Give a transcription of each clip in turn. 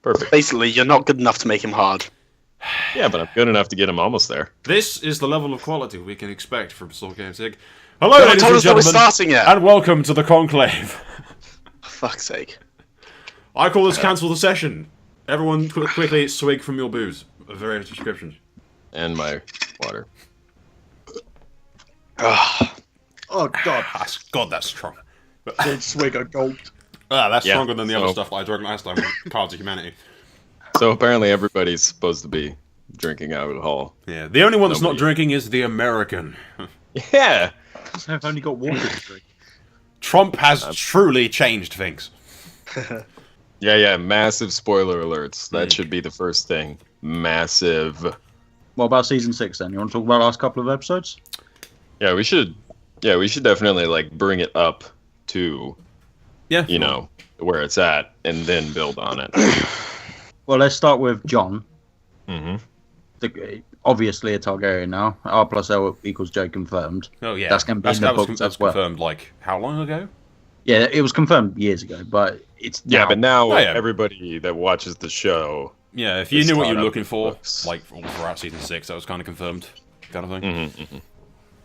Perfect. Basically, you're not good enough to make him hard. Yeah, but I'm good enough to get him almost there. This is the level of quality we can expect from SoulGamesInc. Hello, They ladies told and us that we're gentlemen, starting yet. and welcome to the Conclave. For fuck's sake. I call this cancel the session. Everyone quickly swig from your booze of various descriptions. And my water. Oh god, God, that's strong. big swig of gold. That's Yeah, stronger than the other so- stuff that I drank last time with Cards of Humanity. So apparently everybody's supposed to be drinking alcohol. Yeah, the only one that's not Nobody. drinking is the American. Yeah. I've only got water to drink. Trump has truly changed things. Yeah, massive spoiler alerts. That should be the first thing. Massive. What about season 6 then? You want to talk about the last couple of episodes? Yeah, we should definitely like bring it up to, Yeah. you know, where it's at and then build on it. Well, let's start with John. Mm-hmm. Obviously a Targaryen now. R plus L equals J confirmed. Oh yeah, That's going to be in the books that's as well. confirmed. Like how long ago? Yeah, it was confirmed years ago, but it's Yeah, now. but now Oh, yeah. everybody that watches the show. Yeah, if you It's knew what caught you're up looking with for, books. like all throughout season 6, that was kind of confirmed, kind of thing. Mm-hmm.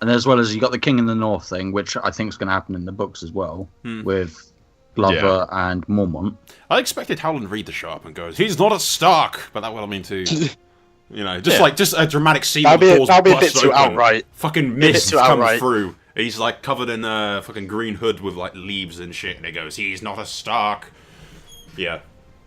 And as well as you got the King in the North thing, which I think is going to happen in the books as well, with Glover and Mormont. I expected Howland Reed to show up and go, "He's not a Stark," but that would have been too, you know, just a dramatic scene. That'd where be, the doors that'd be a bit bust too open, outright. Fucking Be a bit mist too comes outright. through. He's like covered in a fucking green hood with like leaves and shit, and he goes, "He's not a Stark." Yeah,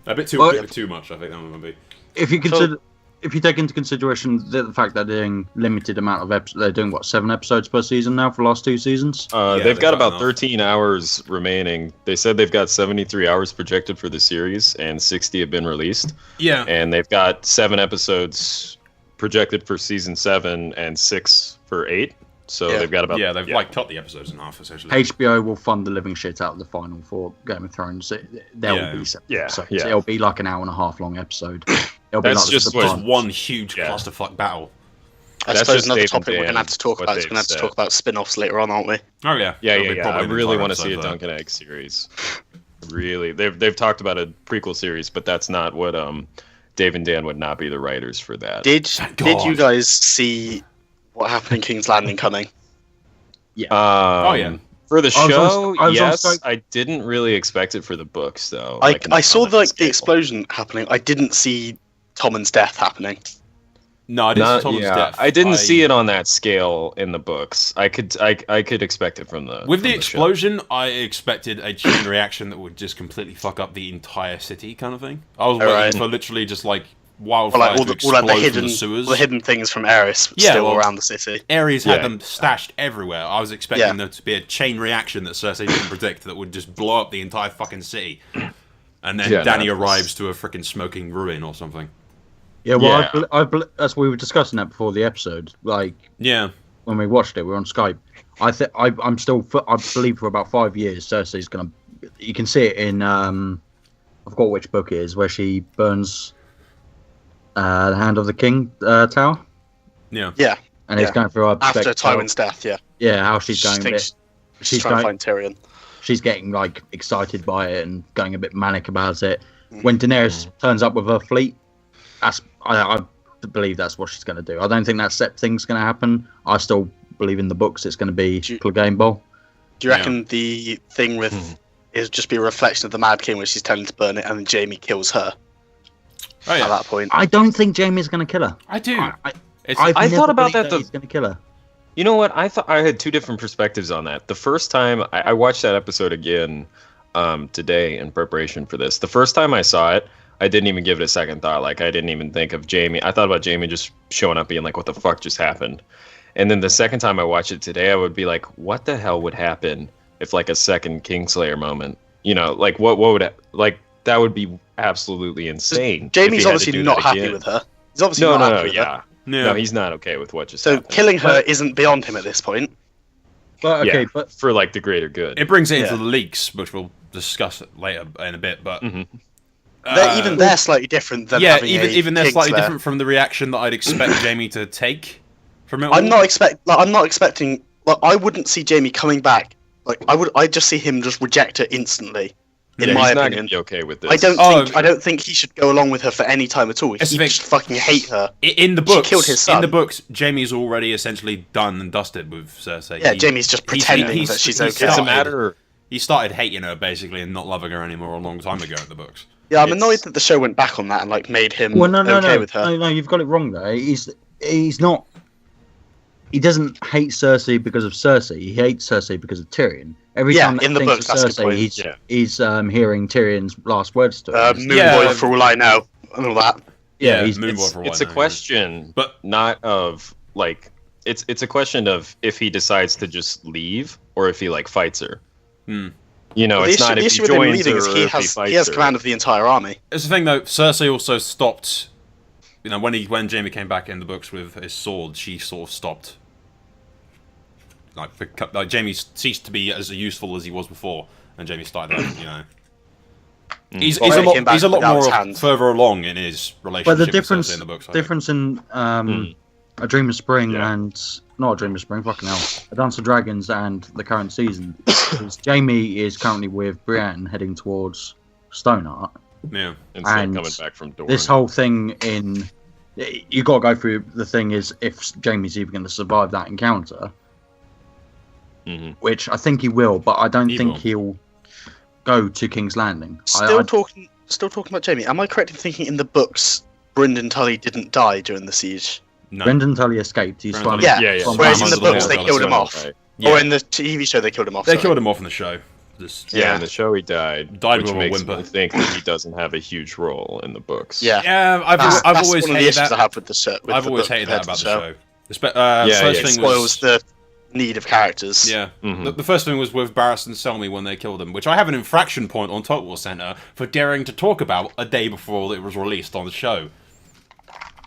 a bit too much. I think that one would be. If you consider, if you take into consideration the fact that they're doing limited amount of episodes, they're doing what 7 episodes per season now for the last 2 seasons. They've got about enough. 13 hours remaining. They said they've got 73 hours projected for the series, and 60 have been released. Yeah, And they've got 7 episodes projected for season 7 and 6 for 8. So Yeah. they've got about they've like cut the episodes in half essentially. HBO will fund the living shit out of the final for Game of Thrones. There Yeah. will be 7 Yeah, episodes. yeah. It'll be like an hour and a half long episode. It'll That's be like just the what- Just bunch. one huge Yeah. clusterfuck battle. I That's suppose just another Dave and topic we're Dan, going to have to talk what about is they've going to have to said. talk about spin-offs later on, aren't we? Oh yeah, Yeah, It'll be I probably an really entire want to see a episode there. Duncan Egg series. Really, they've talked about a prequel series, but that's not what Dave and Dan would not be the writers for that. Did God. you guys see what happened in King's Landing coming? Oh, yeah. For the I was show, on- I was on yes. Skype. I didn't really expect it for the books, though. I, like in the I saw comic the scale. explosion happening. I didn't see Tommen's death happening. No, I didn't see Not, Tommen's yeah, death. I didn't see it on that scale in the books. I could expect it from the With from the show. explosion, I expected a chain reaction that would just completely fuck up the entire city, kind of thing. I was waiting Alright. for literally just like Or wildfire like all to the, all like explode the from hidden, the sewers. all the hidden things from Eris Yeah, still well- around the city. Ares had Yeah. them stashed everywhere. I was expecting there to be a chain reaction that Cersei didn't predict that would just blow up the entire fucking city. And then Yeah, Dany no, arrives to a freaking smoking ruin or something. Yeah, well, Yeah. as we were discussing that before the episode, like Yeah. when we watched it, we were on Skype. I'm still, I believe for about 5 years, Cersei's gonna. You can see it in I forgot which book it is, where she burns the Hand of the King tower, Yeah. Yeah, and it's Yeah. going through her after perspective. Tywin's death, yeah. Yeah, how she's She going. thinks She's she's trying to going. find Tyrion. She's getting like excited by it and going a bit manic about it. When Daenerys turns up with her fleet, I believe that's what she's going to do. I don't think that set thing's going to happen. I still believe in the books it's going to be Do you- Clegane Bowl. Do you reckon the thing with is just be a reflection of the Mad King where she's telling to burn it and then Jaime kills her Oh at yeah. that point? I don't think Jaime's going to kill her. I do. It's, I've I never thought about believed that he's going to kill her. You know what? I thought I had 2 different perspectives on that. The first time I watched that episode again today in preparation for this. The first time I saw it, I didn't even give it a second thought. Like, I didn't even think of Jaime. I thought about Jaime just showing up being like, what the fuck just happened? And then the second time I watched it today, I would be like, what the hell would happen if like a second Kingslayer moment? You know, like what would like that would be absolutely insane. if he Jaime's had to obviously do not that happy again. with her. He's obviously No, not no, happy no, with her. yeah. No, he's not okay with what just So happened. killing her isn't beyond him at this point. But okay, Yeah, but for like the greater good. it brings it into Yeah. the leaks, which we'll discuss later in a bit. But Even they're slightly different than yeah, having even they're slightly Kingslayer. different from the reaction that I'd expect Jaime to take from it. I'm all. not expecting. Like, I wouldn't see Jaime coming back. Like I'd just see him just reject her instantly. In my he's not opinion, gonna be okay with this. I don't think he should go along with her for any time at all. He just fucking hate her. In the books, she killed his son. In the books, Jamie's already essentially done and dusted with Cersei. Yeah, Jamie's just pretending that she's okay. It's a matter. He started hating her basically and not loving her anymore a long time ago in the books. Yeah, I'm annoyed that the show went back on that and like made him okay with her. No, you've got it wrong there. He's not. He doesn't hate Cersei because of Cersei. He hates Cersei because of Tyrion. Every time that in the he books, thinks of Cersei, he's hearing Tyrion's last words to him. Moonboy for all I know, and all that. Yeah, it's a question, but not of like it's a question of if he decides to just leave or if he like fights her. You know, it's not if he joins her or if he fights her. He has command of the entire army. It's the thing though. Cersei also stopped. You know, when Jamie came back in the books with his sword, she sort of stopped. Like Jamie ceased to be as useful as he was before, and Jamie started, you know. He's a lot more further along in his relationship with Cersei in the books. Difference in A Dream of Spring and not A Dream of Spring, fucking hell, A Dance of Dragons and the current season is Jamie is currently with Brienne heading towards Stoneheart. Yeah, and coming back from Dorne. This whole thing you got to go through. The thing is, if Jamie's even going to survive that encounter. Which I think he will, but I don't think he'll go to King's Landing. Still talking about Jamie. Am I correct in thinking in the books, Brynden Tully didn't die during the siege? No. Brynden Tully escaped. He's from Whereas in the books they killed him off, or in the TV show they killed him off. They killed him off in the show. In the show he died which makes me think that he doesn't have a huge role in the books. I've always hated that. I have with the show. I've always hated that about the show. It spoils the need of characters. Yeah. The first thing was with Barristan Selmy when they killed him, which I have an infraction point on Total War Center for daring to talk about a day before it was released on the show.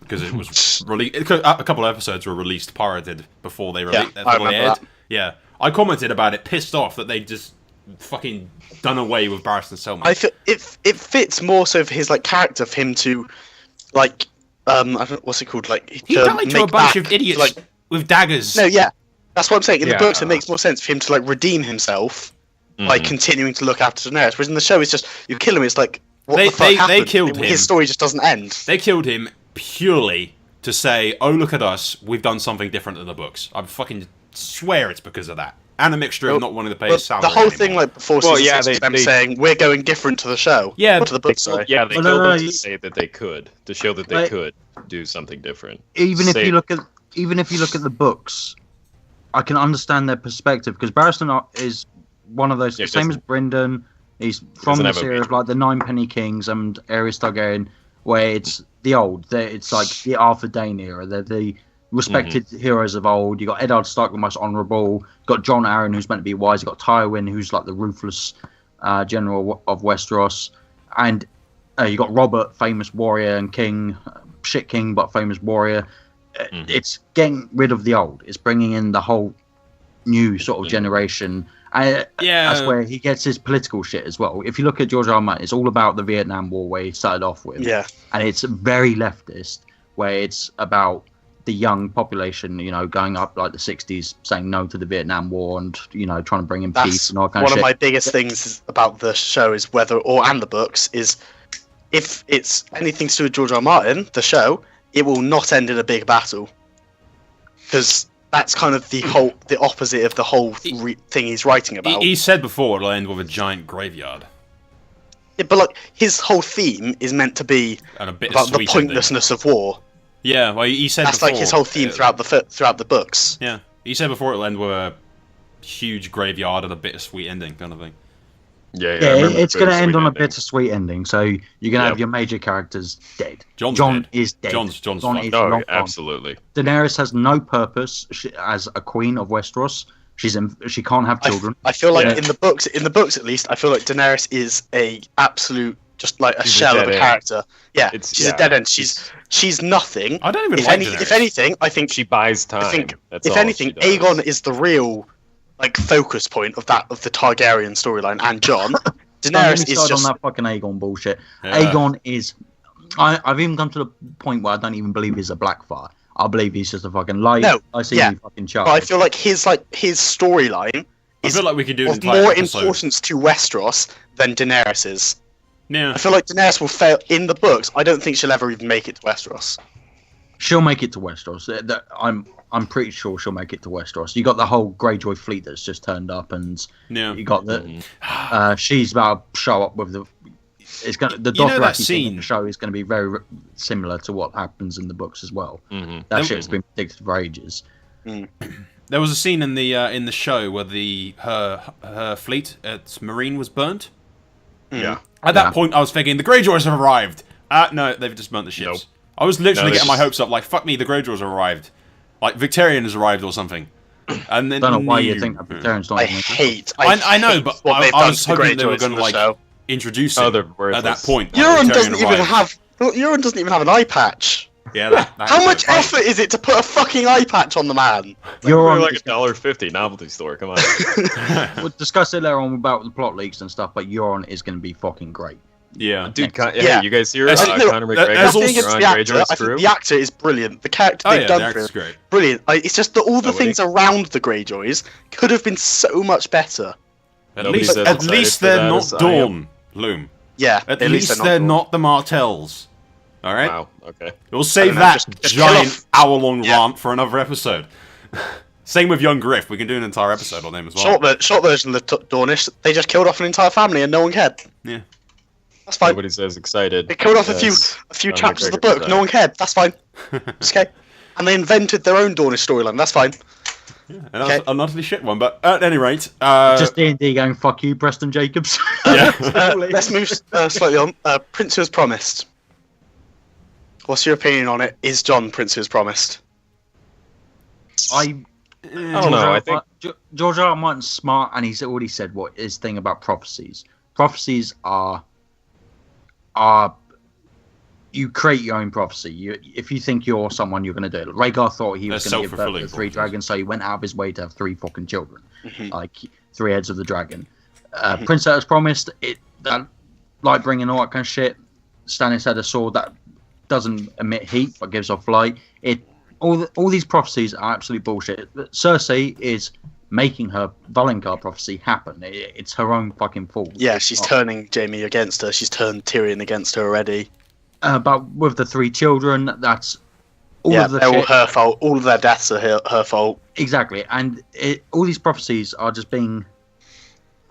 Because it was released. A couple of episodes were released pirated before they aired. That. Yeah. I commented about it, pissed off that they just fucking done away with Barristan Selmy. I feel it fits more so for his like character for him to like I don't know, what's it called, like he died to a bunch of idiots with daggers. No, yeah. That's what I'm saying. In the books, it makes more sense for him to like redeem himself by continuing to look after Daenerys. Whereas in the show, it's just you kill him. It's like what the fuck happened? They killed him. His story just doesn't end. They killed him purely to say, "Oh, look at us. We've done something different than the books." I fucking swear it's because of that, and a mixture of not wanting to pay his salary. The whole thing, like before season 6, them saying we're going different to the show. Yeah, to the books. Sorry. Yeah, they killed him to say that they could, to show that they could do something different. Even if you look at the books. I can understand their perspective because Barristan is one of those, same as Brynden. He's from this era of like the Nine Penny Kings and Aerys Targaryen, where it's the old. It's like the Arthur Dayne era. They're the respected heroes of old. You got Eddard Stark, the most honourable. You got Jon Arryn, who's meant to be wise. You got Tywin, who's like the ruthless general of Westeros, and you got Robert, famous warrior and king, shit king but famous warrior. It's getting rid of the old. It's bringing in the whole new sort of generation. That's where he gets his political shit as well. If you look at George R. R. Martin, it's all about the Vietnam War where he started off with. Yeah. And it's very leftist, where it's about the young population, you know, going up like the 60s, saying no to the Vietnam War and, you know, trying to bring in peace and all kind of shit. One of my biggest things about the show is and the books, is if it's anything to do with George R. R. Martin, the show, it will not end in a big battle, because that's kind of the opposite of the whole thing he's writing about. He said before it'll end with a giant graveyard. Yeah, but like his whole theme is meant to be about the pointlessness of war. Yeah, well, he said that's before, like his whole theme throughout the books. Yeah, he said before it'll end with a huge graveyard and a bittersweet ending, kind of thing. Yeah, it's going to end on a bittersweet ending. So you're going to have your major characters dead. Jon is dead. John's absolutely. Daenerys has no purpose as a queen of Westeros. She can't have children. I feel like in the books at least, I feel like Daenerys is a absolute just like she's shell of a character. Yeah, she's a dead end. She's nothing. I don't even if anything, I think she buys time. If anything, Aegon is the real like focus point of the Targaryen storyline, and Jon. Daenerys is just on that fucking Aegon bullshit. Yeah. Aegon is. I've even come to the point where I don't even believe he's a Blackfire. I believe he's just a fucking lie. No, I see you fucking child. But I feel like his storyline is I feel like we could do of more importance to Westeros than Daenerys is. Yeah. I feel like Daenerys will fail in the books. I don't think she'll ever even make it to Westeros. She'll make it to Westeros. I'm pretty sure she'll make it to Westeros. You got the whole Greyjoy fleet that's just turned up, and you got the she's about to show up with the. It's gonna the Dothraki thing in the show is going to be very similar to what happens in the books as well. That shit's been predicted for ages. There was a scene in the show where her fleet at Marine was burnt. Yeah. At that point, I was thinking the Greyjoys have arrived. No, they've just burnt the ships. Nope. I was literally getting my hopes up, like, fuck me, the Greyjoys have arrived. Like, Victorian has arrived or something. And then I don't know why you think that Victorian's not. I know, but I was hoping they were going to, like, introduce it at that point. Euron doesn't even have an eye patch. Yeah, how much effort is it to put a fucking eye patch on the man? You're like $1.50 novelty store. Come on. We'll discuss it later on about the plot leaks and stuff, but Euron is going to be fucking great. Yeah, dude. Hey, you guys hear Conor McGregor? I think the actor is brilliant. The character they've done for him, great. Brilliant. It's just that all the things around the Greyjoys could have been so much better. At least they're not Dawn, Loom. Yeah, at least they're not the Martells. All right. Wow. Okay. We'll save that giant hour-long rant for another episode. Same with young Griff. We can do an entire episode on them as well. Short version of the Dornish, they just killed off an entire family and no one cared. Yeah. That's fine. Nobody says excited. They killed off a few chapters of the book. No one cared. That's fine. It's okay. And they invented their own Dornish storyline. That's fine. Yeah, and that was an utterly shit one. But at any rate, just D&D going fuck you, Preston Jacobs. Yeah. Let's move slightly on. Prince Who Was Promised. What's your opinion on it? Is Jon Prince Who Was Promised? I don't know. I think George R. R. Martin's smart, and he's already said what his thing about prophecies. Prophecies are you create your own prophecy. If you think you're someone, you're going to do it. Rhaegar thought he was going to give birth to 3 dragons, so he went out of his way to have 3 fucking children, like 3 heads of the dragon. Prince that was promised, that light bringing all that kind of shit. Stannis had a sword that doesn't emit heat but gives off light. All these prophecies are absolute bullshit. Cersei is making her Valonqar prophecy happen. It's her own fucking fault. Yeah, she's turning Jaime against her. She's turned Tyrion against her already. But with the 3 children, that's all of the they're shit. all her fault. All of their deaths are her fault. Exactly, and all these prophecies are just being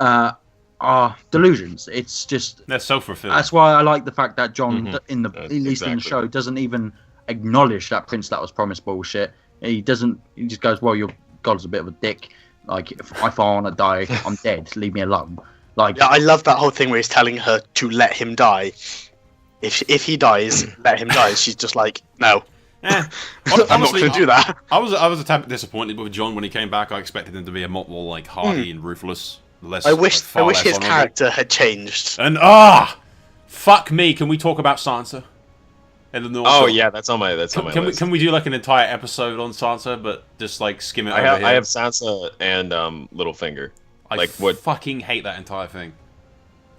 are delusions. It's just they're self-fulfilling. That's why I like the fact that Jon, at least in the show, doesn't even acknowledge that Prince that was promised bullshit. He doesn't. He just goes, "Well, your God's a bit of a dick. Like, if I want to die, I'm dead. Leave me alone." Like, yeah, I love that whole thing where he's telling her to let him die. If he dies, let him die. She's just like, no. Yeah. I'm not going to do that. I was a tad disappointed with Jon when he came back. I expected him to be a lot more like hardy and ruthless. Less. I wish his character had changed. And fuck me. Can we talk about Sansa? Oh yeah, that's on my list. Can we do like an entire episode on Sansa, but just like skim it over here? I have Sansa and Littlefinger. I fucking hate that entire thing.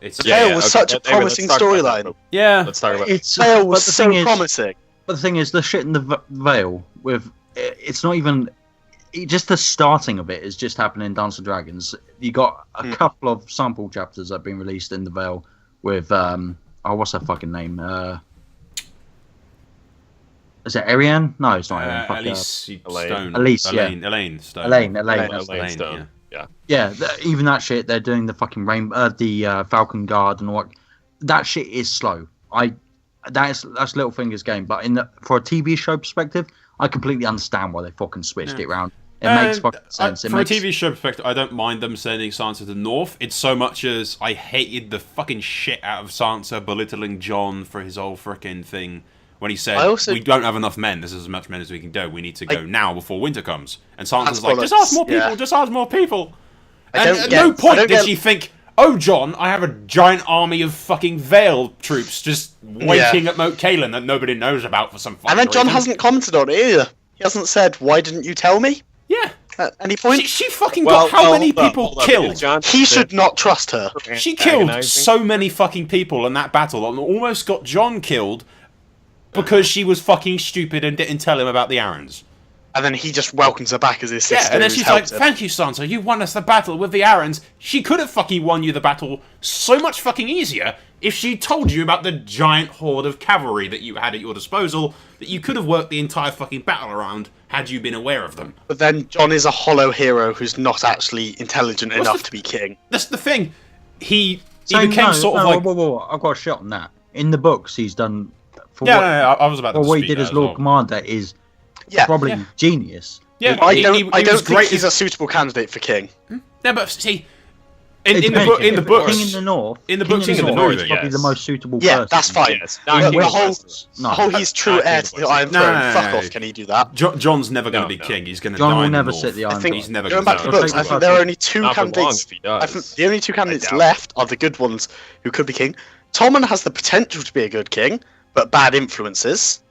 It's Vale was such a promising storyline. Yeah, let's talk about it. Vale was so promising. But the thing is, the shit in the Vale with it's not even just the starting of it is just happening in Dance of Dragons. You got a couple of sample chapters that have been released in the Vale with what's her fucking name? Is it Ariane? No, it's not Ariane. Elaine Stone. Elaine Stone. Yeah, even that shit. They're doing the fucking the Falcon Guard and what. That shit is slow. That's Littlefinger's game, but for a TV show perspective, I completely understand why they fucking switched it around. It makes fucking sense. From a TV show perspective, I don't mind them sending Sansa to the north. It's so much as I hated the fucking shit out of Sansa belittling Jon for his whole frickin' thing. When he said, we don't have enough men, this is as much men as we can do, we need to go now before winter comes. And Sansa's like, just ask more people, And at no point did she think, oh, Jon, I have a giant army of fucking Vale troops just waiting at Moat Cailin that nobody knows about for some fucking reason. And then Jon hasn't commented on it either. He hasn't said, why didn't you tell me? Yeah. At any point? She fucking got how many people killed? He should not trust her. She killed so many fucking people in that battle and almost got Jon killed because she was fucking stupid and didn't tell him about the Arryns. And then he just welcomes her back as his sister. Yeah, and then who's she's like, helped him. "Thank you, Sansa. You won us the battle with the Arryns." She could have fucking won you the battle so much fucking easier if she told you about the giant horde of cavalry that you had at your disposal that you could have worked the entire fucking battle around had you been aware of them. But then Jon is a hollow hero who's not actually intelligent What's enough the- to be king. That's the thing. He So, became sort of like... whoa, I've got a shot on that. In the books, he's done. For Yeah, what, no, I was about to what he speak did that as as Lord well. Commander is Yeah. probably Yeah. genius. Yeah, I he don't was think great he's as- a suitable candidate for king. No, but see, It in depends. the If books, King in the North, in the King books, in King the in the North North, is probably yes. the most suitable Yeah, person. that's fine. Yes. The Not whole, Westeros. No. the whole he's true Not heir King to of the Iron No, Throne. no, no, Fuck no. off, can he do that? Jon's never going to No, be no. king. He's going to Jon die will in the never North. sit the I Iron think He's never going gonna back to the die. books, I Okay, think there are only two Not for long candidates. if he I does. think the only two candidates doubt. left are the good ones who could be king. Tommen has the potential to be a good king, but bad influences.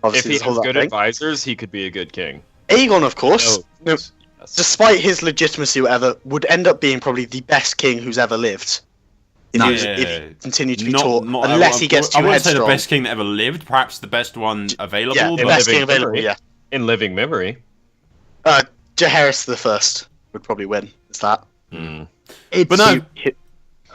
If Obviously, he there's all has that good thing. advisors, he could be a good king. Aegon, of course, No. no, despite his legitimacy, or whatever, would end up being probably the best king who's ever lived. If, No. if he continued to be taught, Not- unless he gets I too wouldn't say the headstrong. best king that ever lived. Perhaps the best one available. Yeah, the but best living king available. memory. Yeah, In living memory. Jaehaerys the First would probably win. Is that? It's, But no,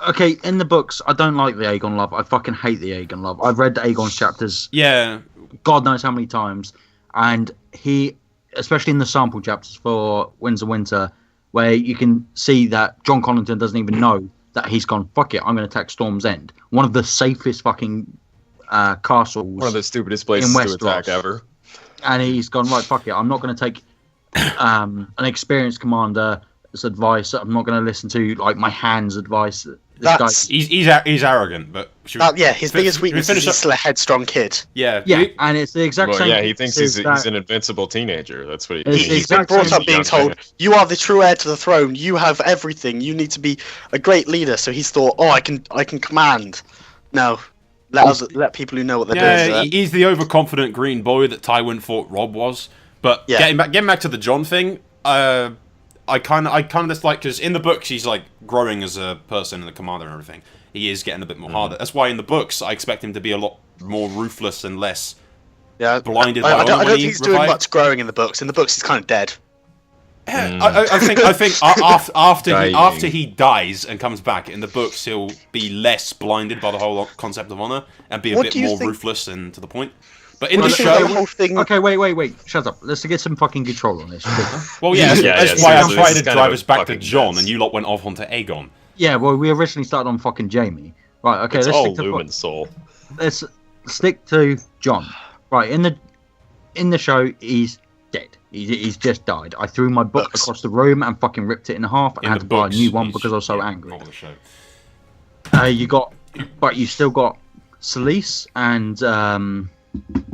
okay, in the books, I don't like the Aegon love. I fucking hate the Aegon love. I've read Aegon's chapters yeah, God knows how many times, and he, especially in the sample chapters for Winds of Winter, where you can see that John Connington doesn't even know that he's gone, fuck it, I'm going to attack Storm's End. One of the safest fucking castles. One of the stupidest places In to attack Westeros. ever. And he's gone, right, fuck it, I'm not going to take an experienced commander's advice. I'm not going to listen to, like, my hand's advice. This That's- guy, he's arrogant, but should we- Yeah, his biggest should we weakness is finish he's up? still a headstrong kid. Yeah, yeah, and it's the exact Well, same. yeah, he thinks as he's that- an invincible teenager. That's what he It's thinks. the He's been exact brought same up being young told, thing. "You are the true heir to the throne. You have everything. You need to be a great leader." So he's thought, "Oh, I can command." No, let people who know what they're yeah, doing. he's the overconfident green boy that Tywin thought Rob was. But Yeah. getting back to the Jon thing, I kind of dislike, because in the books he's like growing as a person and a commander and everything. He is getting a bit more harder. That's why in the books I expect him to be a lot more ruthless and less. Yeah, blinded I by don't when think he he's doing revived. much growing in the books. In the books, he's kind of dead. I think Dying. after he dies and comes back in the books, he'll be less blinded by the whole concept of honor and be a What bit do you more think- ruthless and to the point. But in What the do you think show, the whole thing. Okay, wait. Shut up. Let's get some fucking control on this. well, yeah, Yeah, that's yeah, why I'm seriously, trying this to is kind drive of us a back to fucking Jon, mess. and you lot went off onto Aegon. Yeah, well, we originally started on fucking Jamie. Right, okay, It's let's all stick to Lumen Soul. let's stick to Jon. Right, in the show, he's dead. He's just died. I threw my book Books. across the room and fucking ripped it in half and In had the to buy a books, new one he's- because I was so yeah, angry. not the show. But you still got Selyse and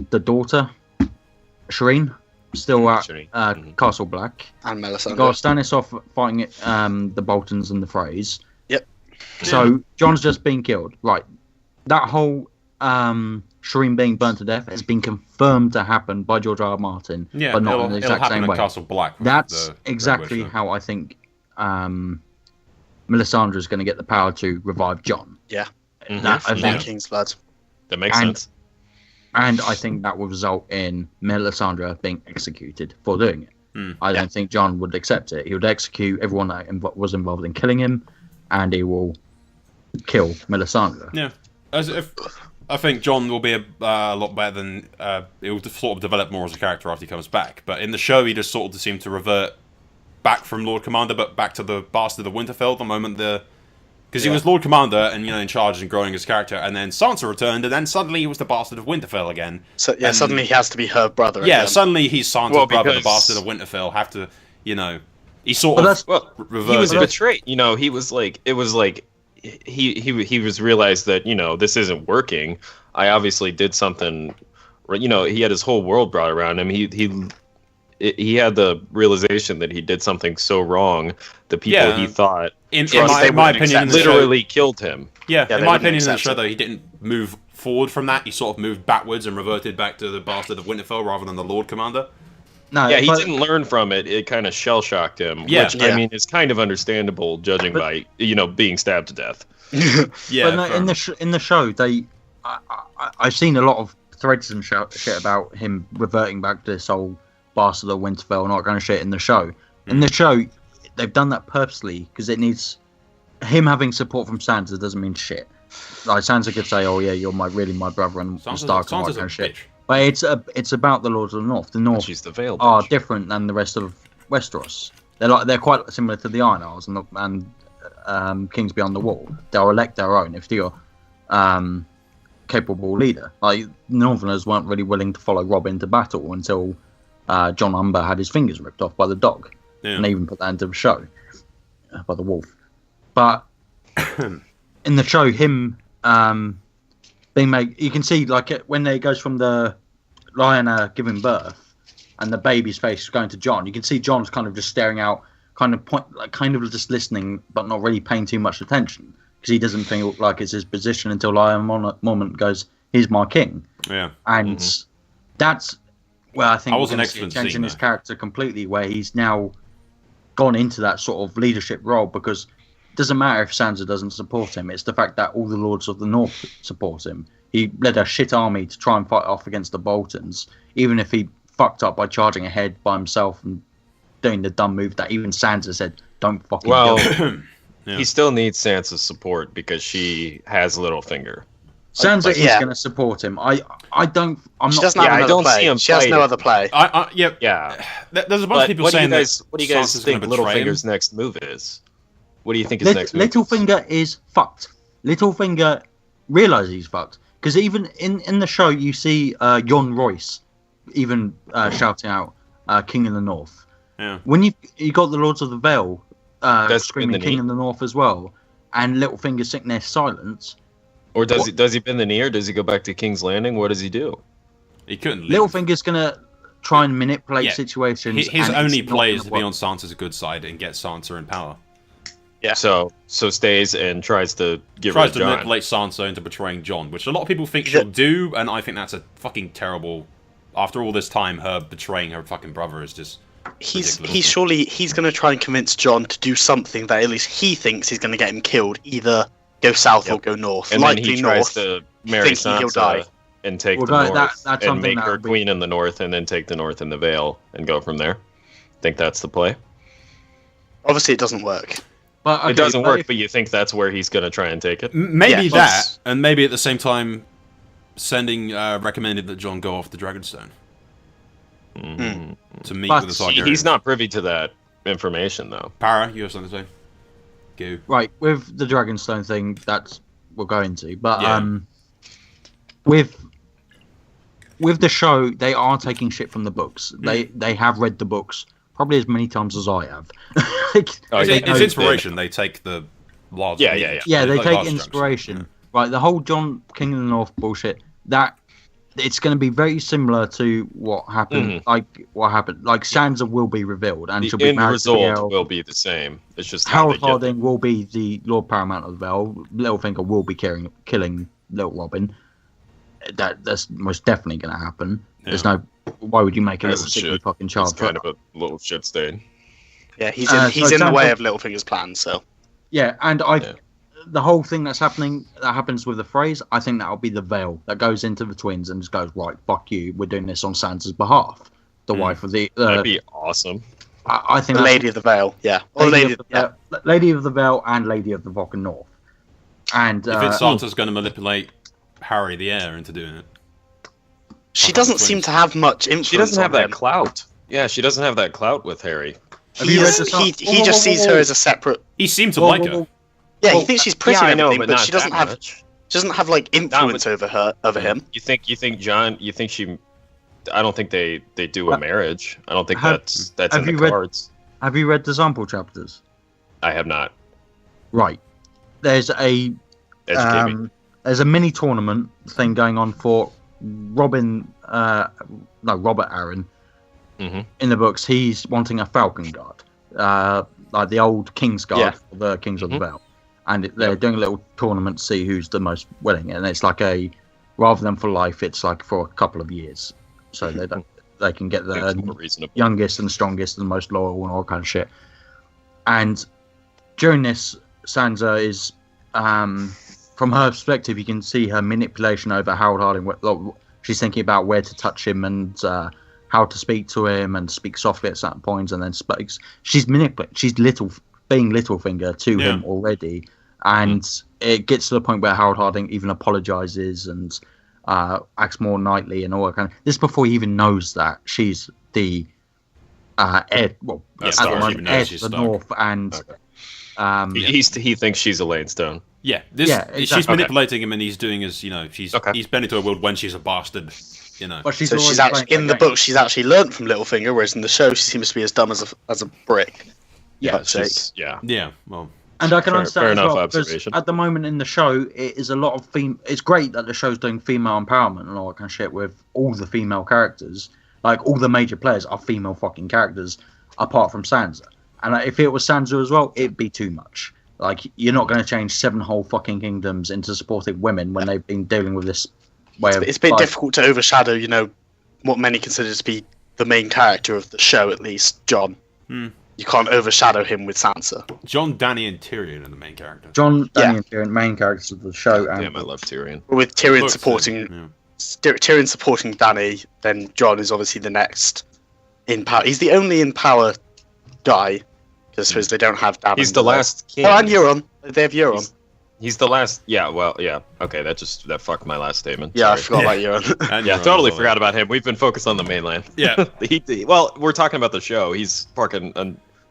the daughter, Shireen, still at Shireen. Castle Black. And You Melisandre. got Stanislav fighting the Boltons and the Freys. Yep. So Jon's just been killed. Right. That whole Shireen being burnt to death has been confirmed to happen by George R. R. Martin, Yeah, but not it'll, in the it'll exact happen same at way. Castle Black. with That's the exactly Red Witch, how I think Melisandre is going to get the power to revive Jon. Yeah. Mhm. That From event. King's Blood. That makes And- sense. And I think that will result in Melisandre being executed for doing it. Hmm. I don't think Jon would accept it. He would execute everyone that was involved in killing him, and he will kill Melisandre. Yeah, I think Jon will be a lot better than he'll sort of develop more as a character after he comes back. But in the show, he just sort of seemed to revert back from Lord Commander, but back to the Bastard of Winterfell the moment because he was Lord Commander and in charge and growing his character, and then Sansa returned, and then suddenly he was the Bastard of Winterfell again. So yeah, And- suddenly he has to be her brother. Yeah, again. suddenly he's Sansa's Well, brother, the because- Bastard of Winterfell. Have to, he sort But of that's Well, reverted. he was betrayed. He was like, it was like, he was realized that this isn't working. I obviously did something. He had his whole world brought around him. He had the realization that he did something so wrong. The people Yeah. he thought in Trust my they opinion, wouldn't in the show, literally killed him. Yeah, Yeah, in they my wouldn't opinion, in the accept show, it. though, he didn't move forward from that. He sort of moved backwards and reverted back to the Bastard of Winterfell rather than the Lord Commander. no, Yeah, he but- didn't learn from it. It kind of shell shocked him, Yeah. which Yeah. I mean is kind of understandable, judging by being stabbed to death. Yeah, But no, fair enough. in the show, I've seen a lot of threads and shit about him reverting back to this whole Bastard of Winterfell and all that kind of shit in the show. In the show, they've done that purposely because it needs him having support from Sansa doesn't mean shit. Like Sansa could say, "Oh yeah, you're my brother and Stark and all that kind of shit." But it's about the Lords of the North. The North She's the Veil are bitch. different than the rest of Westeros. They're quite similar to the Iron Isles and Kings Beyond the Wall. They'll elect their own if you're capable leader. Like Northerners weren't really willing to follow Robb into battle until John Umber had his fingers ripped off by the dog, and they even put that into the show by the wolf. But in the show, him being made, you can see like when he goes from the lion giving birth, and the baby's face is going to John. You can see John's kind of just staring out, kind of just listening, but not really paying too much attention because he doesn't feel like it's his position until Lion Moment goes, "He's my king." Yeah, and that's where I think that was an excellent excellent change in scene his character completely, where he's now gone into that sort of leadership role because it doesn't matter if Sansa doesn't support him. It's the fact that all the Lords of the North support him. He led a shit army to try and fight off against the Boltons, even if he fucked up by charging ahead by himself and doing the dumb move that even Sansa said, "Don't fucking kill him." He still needs Sansa's support because she has Littlefinger. Sansa is going to support him. I don't. I'm She not. doesn't have I another don't play. see him She has no fighting. other play. Yeah. There's a bunch of people saying that. What do you guys Sansa's think gonna betray him. Littlefinger's next move is? What do you think his next move is? Littlefinger is fucked. Littlefinger realizes he's fucked because even in the show you see Jon Royce even shouting out "King of the North." Yeah. When you got the Lords of the Vale screaming the "King knee. of the North" as well, and Littlefinger sitting there silence. Or does he bend the knee, or does he go back to King's Landing? What does he do? He couldn't leave. Littlefinger's gonna try and manipulate situations. His and only it's not play is gonna to be on work. Sansa's good side and get Sansa in power. Yeah. So stays and tries to get rid Tries of to Jon. manipulate Sansa into betraying Jon, which a lot of people think she'll do, and I think that's a fucking terrible. After all this time, her betraying her fucking brother is just. He's ridiculous. going to try and convince Jon to do something that at least he thinks is going to get him killed. Either go south or go north. And Likely then he tries north. to marry thinking he'll die. Sansa and take Well, the that- north that's and something make that her would be- queen in the north, and then take the north in the Vale and go from there. Think that's the play? Obviously, it doesn't work. But, okay, It doesn't but work, if- but you think that's where he's going to try and take it? Maybe Yeah, that, plus- and maybe at the same time, sending recommended that Jon go off the Dragonstone to meet But with the Targaryens. He's not privy to that information, though. Para, you have something to say? Go. Right, with the Dragonstone thing, that's we'll go into. But Yeah. with the show, they are taking shit from the books. They have read the books probably as many times as I have. Oh, It's, yeah. it's inspiration. They take the laws. Yeah. Yeah, they like take Last inspiration. Junction. Right, the whole Jon King of the North bullshit. That it's going to be very similar to what happened. Like Sansa will be revealed, and she'll The be end married to result Biel. will be the same. It's just how Harold they get Harding will be the Lord Paramount of the Vale. Littlefinger will be killing Little Robin. That's most definitely going to happen. There's no. Why would you make a As little it sickly should. fucking It's child? kind of a little shit stain. Yeah, he's so in the way Sansa- of Littlefinger's plan. So Yeah, and the whole thing that happens with the phrase, I think that'll be the veil that goes into the twins and just goes, right, fuck you, we're doing this on Sansa's behalf. The wife of the. That'd be awesome. I think the that's- Lady of the Vale. Yeah. Or Lady, Lady of the Vale, Lady of the Vale and Lady of the fucking North. And If it's Sansa's going to manipulate Harry the heir into doing it. She doesn't seem to have much influence. She doesn't have on that him. clout. Yeah, she doesn't have that clout with Harry. Have you read the song? He just sees her as a separate. He seemed to like her. Yeah, Well, he thinks she's pretty yeah, I and know, everything, but but not she doesn't that have. much. She doesn't have like influence over him. You think John? You think she? I don't think they do a marriage. I don't think that's in have the you read- cards. Have you read the sample chapters? I have not. Right. There's a Educate me. there's a mini tournament thing going on for Robert Aaron. Mhm. In the books, he's wanting a Falcon Guard, like the old King's Guard for the Kings of the Vale, and they're doing a little tournament to see who's the most willing. And it's like rather than for life, it's like for a couple of years, so they can get Seems the more reasonable. youngest and strongest and most loyal and all kind of shit. And during this, Sansa is, from her perspective, you can see her manipulation over Harold Harding. She's thinking about where to touch him and how to speak to him and speak softly at certain points, and then speaks. She's manipulating. She's being Littlefinger to him already, and it gets to the point where Harold Harding even apologizes and acts more knightly and all that kind of. This is before he even knows that she's the heir. Well, at the moment, heir to the North, and he thinks she's Elaine Stone. Yeah, exactly. She's manipulating him, and he's doing as he's been into her world when she's a bastard. But she's actually in the book. She's actually learnt from Littlefinger, whereas in the show she seems to be as dumb as a brick. Yeah, yeah. Well, and I can understand fair as well, enough observation. at the moment in the show, it is a lot of It's great that the show's doing female empowerment and all that kind of shit with all the female characters. Like all the major players are female fucking characters, apart from Sansa. And if it was Sansa as well, it'd be too much. Like you're not going to change 7 whole fucking kingdoms into supporting women when they've been dealing with this way of. It's a bit difficult to overshadow, what many consider to be the main character of the show, at least, Jon. You can't overshadow him with Sansa. Jon, Dany, and Tyrion are the main characters. Jon, Dany, and Tyrion, main characters of the show. Damn, I love Tyrion. With Tyrion Tyrion supporting Dany, then Jon is obviously the next in power. He's the only in power guy, because they don't have Davin. He's the last king. Oh, and Euron. They have Euron. He's the last. Yeah, well, yeah. Okay, that fucked my last statement. Yeah, Sorry. I forgot about Euron. Yeah, totally forgot about him. We've been focused on the mainland. Yeah. Well, we're talking about the show. He's fucking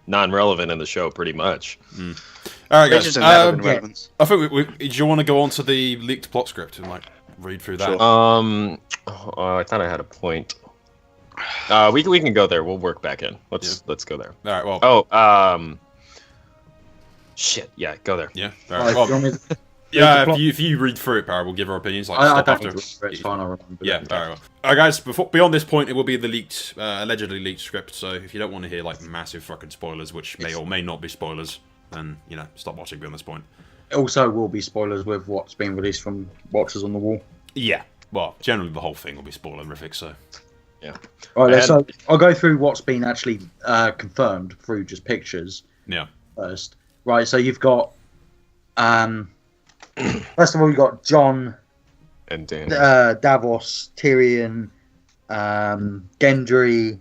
non-relevant in the show, pretty much. All right, guys. I think do you want to go on to the leaked plot script and read through that? Sure. I thought I had a point. We can go there. We'll work back in. Let's go there. All right. Well. Shit. Yeah, go there. Yeah. All right. Well, yeah. If you read through it, Barry, we'll give our opinions. I don't think it's fine. I'll remember. Yeah. All right. Well. All right, guys. Beyond this point, it will be the leaked, allegedly leaked script. So if you don't want to hear massive fucking spoilers, which may or may not be spoilers, then stop watching beyond this point. It also will be spoilers with what's being released from Watchers on the Wall. Yeah. Well, generally the whole thing will be spoilerific. So. Yeah. All right. So I'll go through what's been actually confirmed through just pictures. Yeah. First. Right, so you've got, first of all, you've got Jon, and Dan. Davos, Tyrion, Gendry,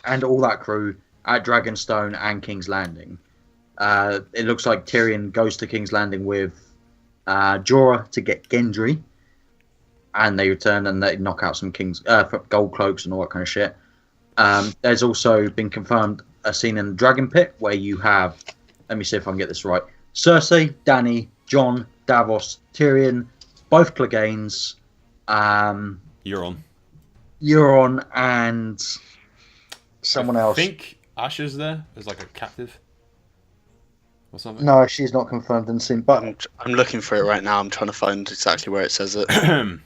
and all that crew at Dragonstone and King's Landing. It looks like Tyrion goes to King's Landing with Jorah to get Gendry, and they return and they knock out some gold cloaks and all that kind of shit. There's also been confirmed a scene in the Dragon Pit where you have, let me see if I can get this right, Cersei, Dany, Jon, Davos, Tyrion, both Cleganes, Euron, and someone else. I think Asha's there as a captive or something. No, she's not confirmed in the scene, but I'm looking for it right now. I'm trying to find exactly where it says it. I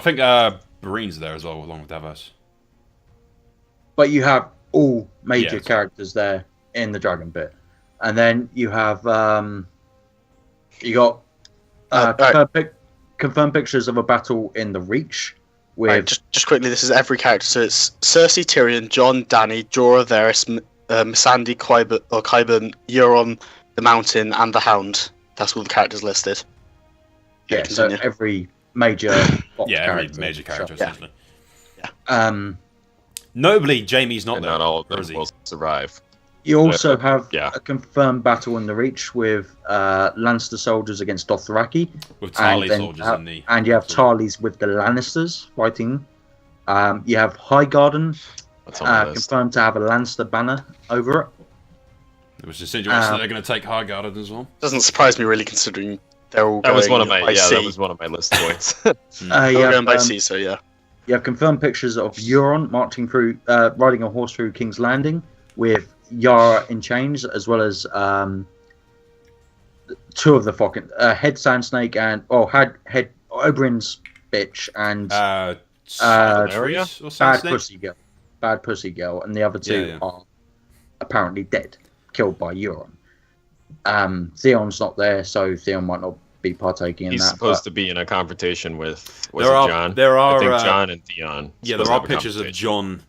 think Breen's there as well, along with Davos. But you have all major characters there in the Dragon Pit, and then you have confirmed pictures of a battle in the Reach. With just quickly, this is every character. So it's Cersei, Tyrion, Jon, Dany, Jorah, Varys, Missandei, Qyburn, Euron, the Mountain, and the Hound. That's all the characters listed. Yeah, so every major major character essentially. Yeah. Notably, Jaime's not there. Not all of them will survive. You also have a confirmed battle in the Reach with Lannister soldiers against Dothraki. With Tarly soldiers in the... And you have Tarlys with the Lannisters fighting. You have Highgarden confirmed to have a Lannister banner over it. It was just interesting that they're going to take Highgarden as well. Doesn't surprise me really, considering they're all that going was one of my by sea. That was one of my list points. They're going by sea, so yeah. You have confirmed pictures of Euron marching through, riding a horse through King's Landing with Yara in chains, as well as two of the fucking Head Sand Snake and Head Oberyn's bitch and Bad Pussy Girl, and the other two are apparently dead, killed by Euron. Theon's not there, so Theon might not be partaking in that. He's supposed to be in a confrontation with Jon. I think Jon and Theon. Yeah, there are pictures of Jon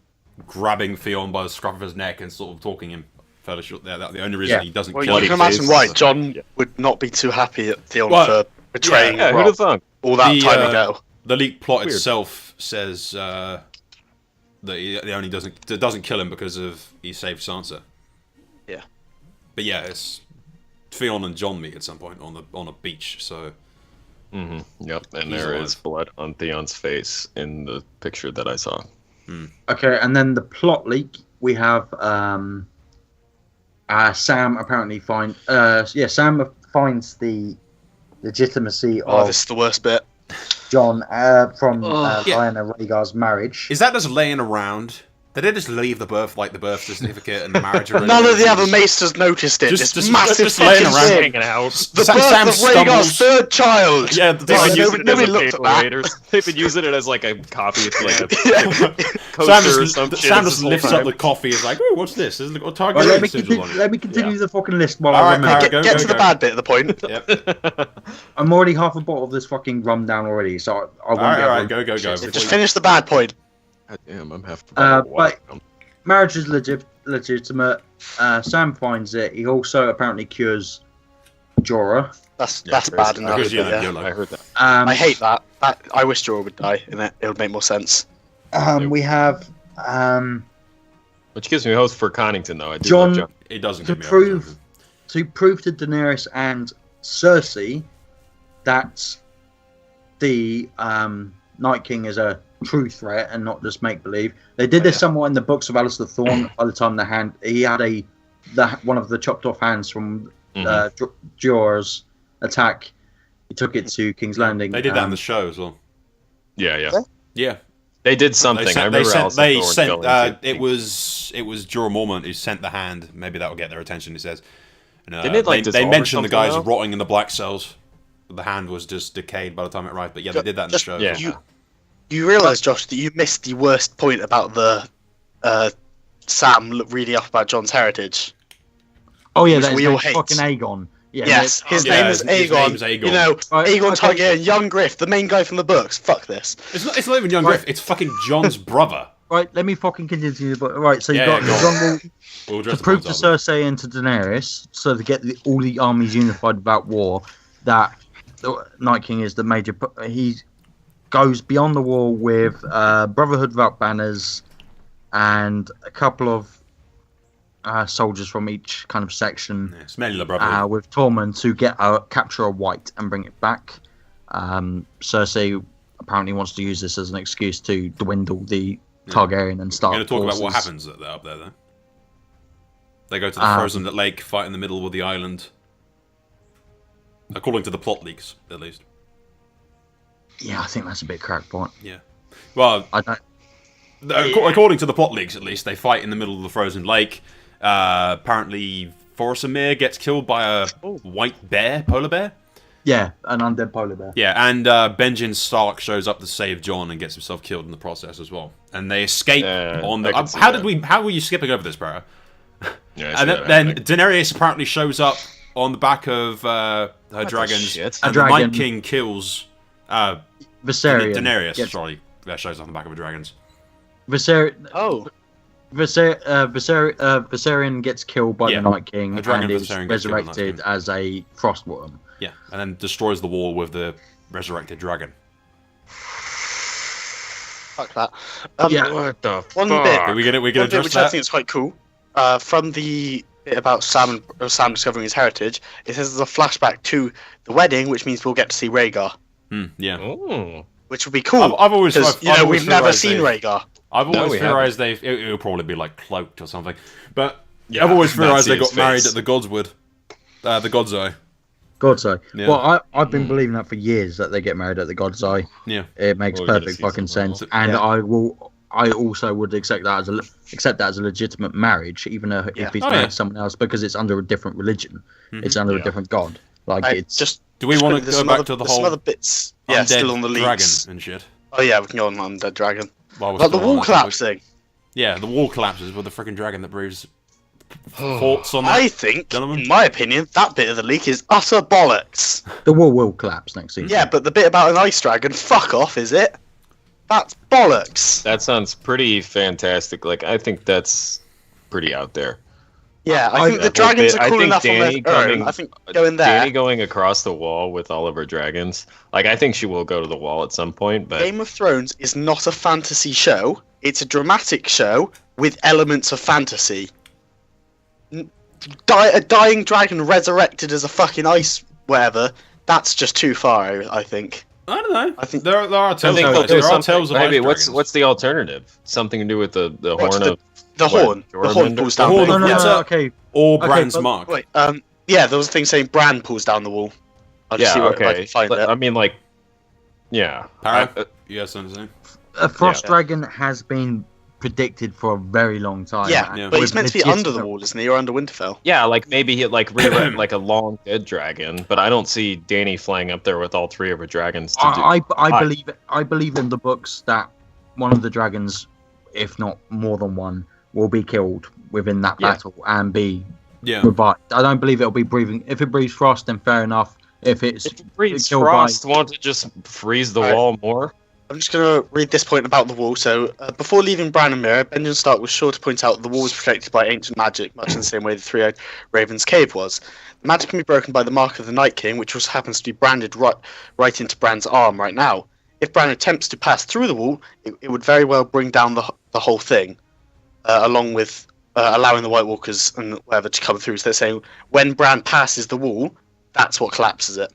grabbing Theon by the scruff of his neck and sort of talking him further short there. That's the only reason he doesn't kill him. You can imagine why Jon would not be too happy at Theon for betraying Robb all that time ago. The leaked plot itself says that he only doesn't kill him because of he saved Sansa. Yeah. But yeah, it's Theon and Jon meet at some point on a beach. So. Yep, and He's there alive. is blood on Theon's face in the picture that I saw. Okay, and then the plot leak, we have Sam apparently finds the legitimacy Oh, of this is the worst bit. Jon from Yeah. Lyanna Rhaegar's marriage. Is that just laying around? Did they just leave the birth certificate and the marriage? None of the other maesters noticed it. Just This massive just laying fucking around thing. Hanging out. The Sam birth of Rhaegar's stumbles. third child. Yeah, They've been Oh, using it as nobody a looked at paper that. waiter. They've been using it as like a coffee, like a Sam coaster or some shit. Sam this just whole lifts up time. the coffee. Is like, oh, what's this? There's a Targaryen Right, let me sigil continue, on it. let me continue the fucking list while All I right, remember. Kara, Get go, to the go. bad bit of the point. Yep. I'm already half a bottle of this fucking rum down already, so I won't All be right, able to... go. Just finish the bad point. God damn, I'm half the bottle of water. Marriage is legitimate. Sam finds it. He also apparently cures Jorah. That's Yeah, bad enough. Because, yeah, but you're I like, heard that. I hate that. I wish Jorah would die, and it would make more sense. We have Which gives me hope for Connington, though. I do Jon- love Jon. it doesn't to give me prove to Daenerys and Cersei that the Night King is a true threat and not just make believe. They did this somewhat in the books of Alistair Thorne. By the time he had one of the chopped off hands from Jorah's attack. He took it to King's Landing. They did that in the show as well. Yeah. Yeah. They did something. I remember They Alistair sent. Thorne going to- It was Jorah Mormont who sent the hand. Maybe that will get their attention. He says. And, Didn't it, like, they dissolve or mentioned the something, guys though? rotting in the black cells. The hand was just decayed by the time it arrived. But yeah, they did that in the show. yeah. You realise, Josh, that you missed the worst point about the Sam reading up about Jon's heritage. Oh yeah, Which that's we all hate. fucking Aegon. Yeah, Yes, his Yeah, name is his Aegon. name's Aegon. You know, Right, Aegon okay. Targaryen, young Griff, the main guy from the books. Fuck this. It's not even young Right. Griff. It's fucking Jon's brother. Right, let me fucking continue. But right, so you Yeah, got yeah, go on. Jon will We'll address to the prove to points after. Cersei and to Daenerys, so to get all the armies unified about war, that the Night King is the major. He goes beyond the wall with Brotherhood without banners and a couple of soldiers from each kind of section Yeah, smell the brother. with Tormund to capture a white and bring it back. Cersei apparently wants to use this as an excuse to dwindle the Targaryen and We're Stark going to talk about what forces. happens up there, though. They go to the frozen lake, fight in the middle of the island. According to the plot leaks, at least. Yeah, I think that's a bit crackpot. Yeah. Well, I don't. according to the plot leaks, at least, they fight in the middle of the frozen lake. Apparently, Forosamir gets killed by a white bear, polar bear. Yeah, an undead polar bear. Yeah, and Benjen Stark shows up to save Jon and gets himself killed in the process as well. And they escape on the. I can see How that. did we? How were you skipping over this, bro? Yeah, I And see that then happening. Daenerys apparently shows up on the back of her dragons, shit? and A the dragon. Night King kills Viserion. Daenerys. Gets, Sorry, that shows up on the back of her dragons. Oh. Viserion gets killed by Yeah, the Night King a dragon and is Viserion gets killed by the Night resurrected King. as a frostworm. Yeah, and then destroys the wall with the resurrected dragon. Fuck that. Yeah. What the One fuck? bit. Are we gonna One bit address which I that? think is quite cool. From the bit about Sam discovering his heritage, it says there's a flashback to the wedding, which means we'll get to see Rhaegar, Yeah. Oh. which would be cool. I've always, because I've always we've never theorized seen they've- Rhaegar. I've No, always we theorized it'll probably be like cloaked or something. But Yeah, I've always not theorized see they his got married face. at the Godswood, the God's Eye. God's Eye. Yeah. Well, I've been believing that for years that they get married at the God's Eye. Yeah. It makes Well, we're gonna perfect see fucking some sense, and Yeah. I also would accept that as a legitimate marriage, even though Yeah. if he's Oh, married yeah. to someone else, because it's under a different religion, it's under Yeah. a different god. Like I it's just Do we just want quickly, to there's go some back other- to the there's some whole other bits? Yeah, undead still on the dragon leaks. and shit? Oh yeah, we can go on Undead Dragon. While we're Like the still on wall that topic. collapsing. Yeah, the wall collapses with the freaking dragon that breathes. Thoughts on that? I think, gentlemen? in my opinion, that bit of the leak is utter bollocks. the wall will collapse next season. Yeah, but the bit about an ice dragon, fuck off, is it? That's bollocks. That sounds pretty fantastic. Like, I think that's pretty out there. Yeah, I think the dragons are cool enough on their own. I think going there. Danny going across the wall with all of her dragons. Like, I think she will go to the wall at some point, but Game of Thrones is not a fantasy show. It's a dramatic show with elements of fantasy. A dying dragon resurrected as a fucking ice whatever. That's just too far, I think. I don't know. I think there are tales. I think they'll do there are something. tales of Maybe ice what's the alternative? Something to do with the horn of the horn. The horn pulls down. horn the of wall. winter. Okay. or Okay, Bran's but- mark. Wait, yeah, there was a thing saying Bran pulls down the wall. I'll just Yeah, see what if I okay. can find But, it. I mean, like, yeah. Para? Yes, understand. A frost Yeah. dragon has been predicted for a very long time. Yeah, and Yeah. but he's with meant to be legitimate- under the wall, isn't he, or under Winterfell? Yeah, like maybe he rewrite like a long dead dragon, but I don't see Danny flying up there with all three of her dragons to do. I believe in the books that one of the dragons, if not more than one, will be killed within that Yeah. battle and be Yeah. revived. I don't believe it'll be breathing. If it breathes frost, then fair enough. If it's If it breathes killed frost, won't it just freeze the Alright. wall more? I'm just going to read this point about the wall. So, before leaving Bran and Mira, Benjamin Stark was sure to point out the wall was protected by ancient magic, much in the same way the three-eyed Raven's cave was. The magic can be broken by the mark of the Night King, which also happens to be branded right into Bran's arm right now. If Bran attempts to pass through the wall, it would very well bring down the whole thing, along with allowing the White Walkers and whatever to come through. So they're saying when Bran passes the wall, that's what collapses it.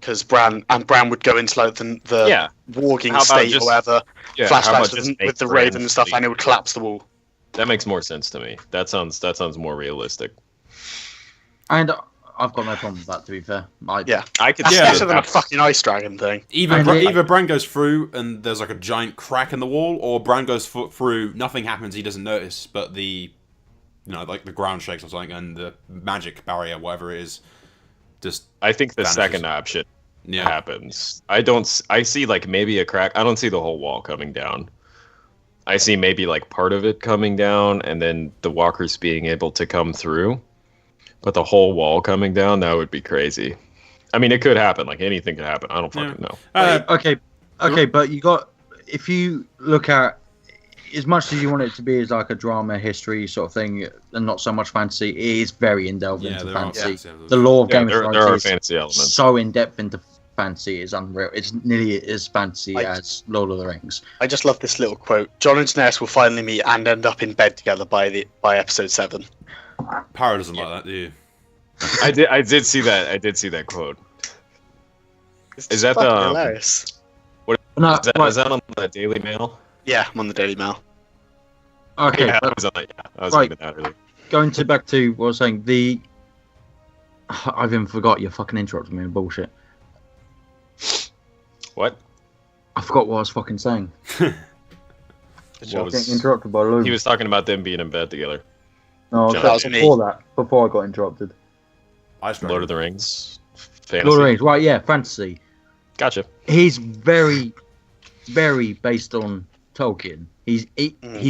Because Bran would go into like the Yeah. warging How about state just- or whatever, Yeah, how about flashbacks just with make the Bran Raven and stuff, sleep? and it would collapse the wall. That makes more sense to me. That sounds more realistic. and I've got no problem with that. To be fair, Yeah. I could That's Yeah, better than a fucking ice dragon thing. Either Bran goes through and there's like a giant crack in the wall, or Bran goes through, nothing happens, he doesn't notice, but like the ground shakes or something, and the magic barrier, whatever it is, just I think the vanishes. second option Yeah. happens. I see like maybe a crack. I don't see the whole wall coming down. I see maybe like part of it coming down, and then the walkers being able to come through. But the whole wall coming down, that would be crazy. I mean, it could happen. Like anything could happen. I don't fucking know. okay, but if you look at as much as you want it to be as like a drama history sort of thing, and not so much fantasy, it is very in depth Yeah, into there are fantasy. fantasy elements. The lore of Yeah, Game there of are Thrones is fantasy elements. so in depth into fantasy, it's unreal. It's nearly as fantasy I- as Lord of the Rings. I just love this little quote. Jon and Daenerys will finally meet and end up in bed together by episode 7. Para doesn't like that, do you? I did see that. I did see that quote. It's Is that fucking the- hilarious? No, Is that on the Daily Mail? Yeah, I'm on the Daily Mail. okay, Yeah, but I was on that. Yeah, I was Right. reading that earlier. going back to what I was saying, I've even forgot. You fucking interrupted me with bullshit. What? I forgot what I was fucking saying. What Getting was- interrupted by Lou. He was talking about them being in bed together. No, That was me. before I got interrupted. Ice Lord Dragon. of the Rings. Fantasy. Lord of the Rings, right? Yeah, fantasy. Gotcha. He's very, very based on Tolkien. He's